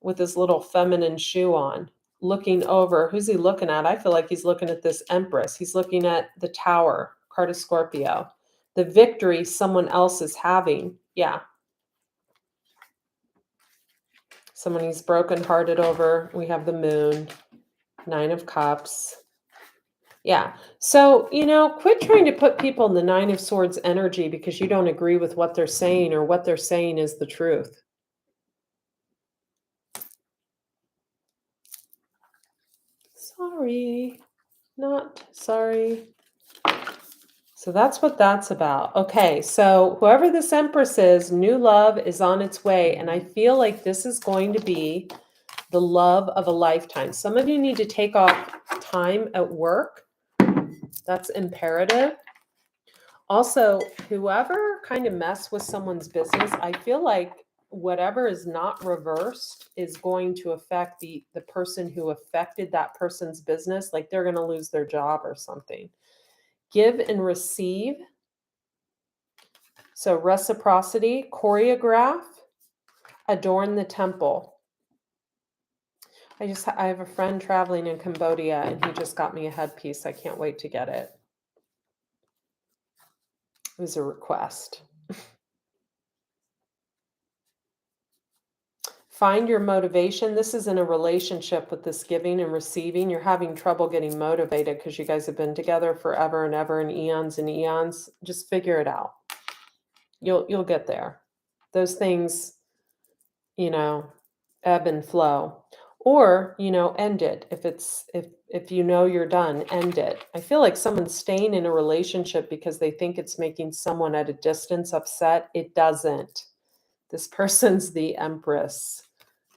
with his little feminine shoe on, looking over. Who's he looking at? I feel like he's looking at this Empress. He's looking at the Tower, card of Scorpio. The victory someone else is having. Yeah. Someone he's brokenhearted over. We have the Moon, Nine of Cups. Yeah. So, quit trying to put people in the Nine of Swords energy because you don't agree with what they're saying or what they're saying is the truth. Sorry. Not sorry. So that's what that's about. Okay. So whoever this Empress is, new love is on its way. And I feel like this is going to be the love of a lifetime. Some of you need to take off time at work. That's imperative. Also, whoever kind of mess with someone's business, I feel like whatever is not reversed is going to affect the person who affected that person's business. Like they're going to lose their job or something. Give and receive. So reciprocity, choreograph, adorn the temple. I have a friend traveling in Cambodia and he just got me a headpiece. I can't wait to get it. It was a request. Find your motivation. This is in a relationship with this giving and receiving. You're having trouble getting motivated because you guys have been together forever and ever and eons and eons. Just figure it out. You'll get there. Those things, ebb and flow. Or, end it. If you're done, end it. I feel like someone's staying in a relationship because they think it's making someone at a distance upset. It doesn't. This person's the Empress.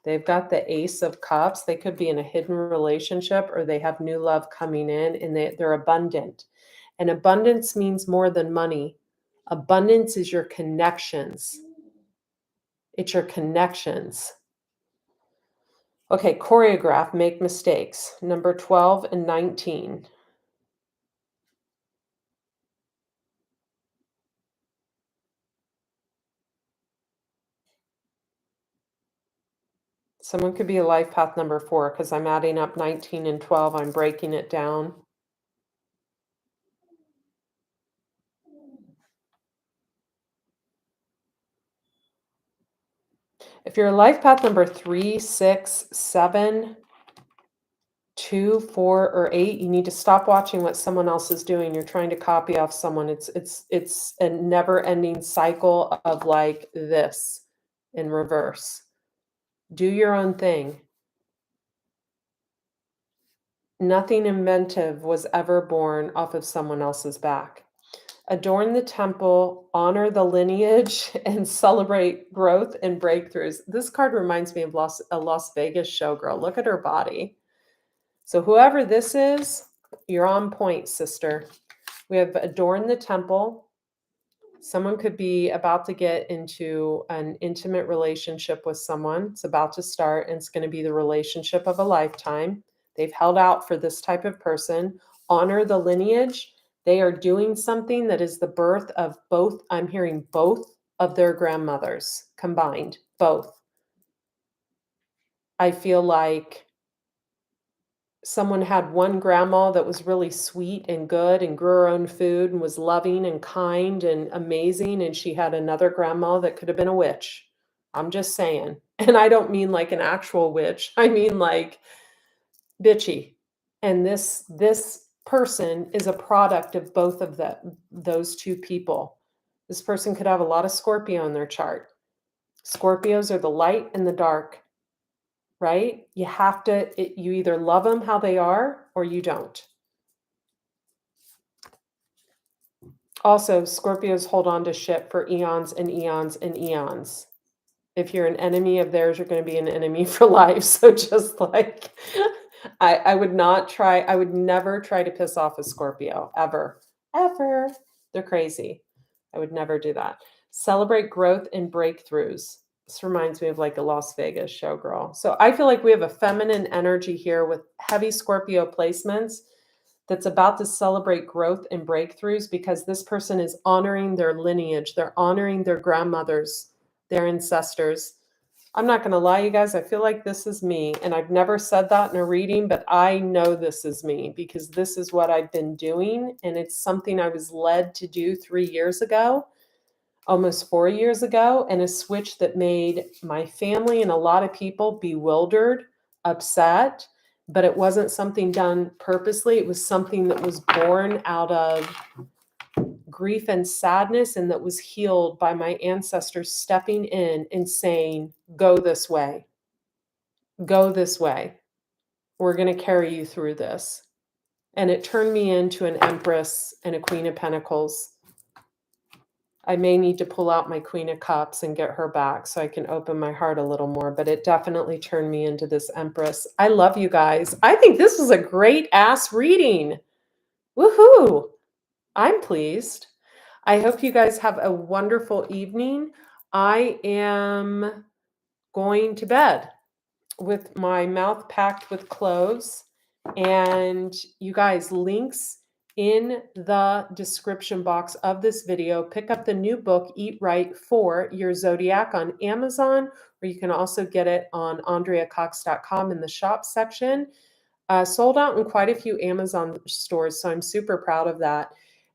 They've got the Ace of Cups. They could be in a hidden relationship or they have new love coming in and they're abundant. And abundance means more than money. Abundance is your connections. It's your connections. Okay, choreograph, make mistakes. Number 12 and 19. Someone could be a life path number 4 because I'm adding up 19 and 12. I'm breaking it down. If you're a life path number 3, 6, 7, 2, 4, or 8, you need to stop watching what someone else is doing. You're trying to copy off someone. It's a never-ending cycle of like this in reverse. Do your own thing. Nothing inventive was ever born off of someone else's back. Adorn the temple, honor the lineage, and celebrate growth and breakthroughs. This card reminds me of a Las Vegas showgirl. Look at her body. So whoever this is, you're on point, sister. We have adorn the temple. Someone could be about to get into an intimate relationship with someone. It's about to start, and it's going to be the relationship of a lifetime. They've held out for this type of person. Honor the lineage. They are doing something that is the birth of both. I'm hearing both of their grandmothers combined. Both. I feel like someone had one grandma that was really sweet and good and grew her own food and was loving and kind and amazing. And she had another grandma that could have been a witch. I'm just saying. And I don't mean like an actual witch. I mean like bitchy. And this person is a product of both of those two people. This person could have a lot of Scorpio in their chart. Scorpios are the light and the dark. Right? You have to, you either love them how they are or you don't. Also, Scorpios hold on to shit for eons and eons and eons. If you're an enemy of theirs, you're going to be an enemy for life. So just like, I would never try to piss off a Scorpio, ever. They're crazy. I would never do that. Celebrate growth and breakthroughs. This reminds me of like a Las Vegas showgirl. So I feel like we have a feminine energy here with heavy Scorpio placements that's about to celebrate growth and breakthroughs because this person is honoring their lineage. They're honoring their grandmothers, their ancestors. I'm not going to lie, you guys. I feel like this is me. And I've never said that in a reading, but I know this is me because this is what I've been doing. And it's something I was led to do 3 years ago. Almost 4 years ago, and a switch that made my family and a lot of people bewildered, upset, but it wasn't something done purposely. It was something that was born out of grief and sadness, and that was healed by my ancestors stepping in and saying, go this way. Go this way. We're going to carry you through this. And it turned me into an Empress and a Queen of Pentacles. I may need to pull out my Queen of Cups and get her back so I can open my heart a little more, but it definitely turned me into this Empress. I love you guys. I think this was a great ass reading. Woohoo! I'm pleased. I hope you guys have a wonderful evening. I am going to bed with my mouth packed with cloves. And you guys, links in the description box of this video. Pick up the new book, Eat Right for Your Zodiac, on Amazon, or you can also get it on AndreaCox.com in the shop section. Sold out in quite a few Amazon stores, so I'm super proud of that.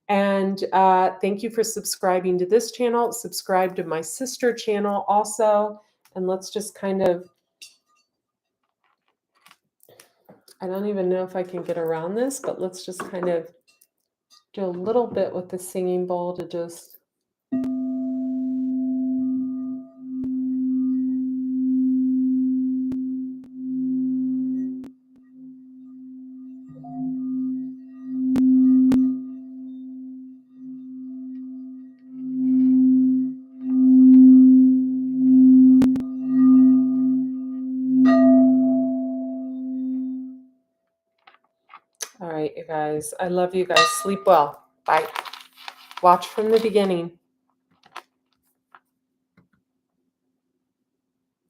And thank you for subscribing to this channel. Subscribe to my sister channel also. And let's just kind of, I don't even know if I can get around this, but let's just kind of do a little bit with the singing bowl to just. All right, you guys. I love you guys. Sleep well. Bye. Watch from the beginning.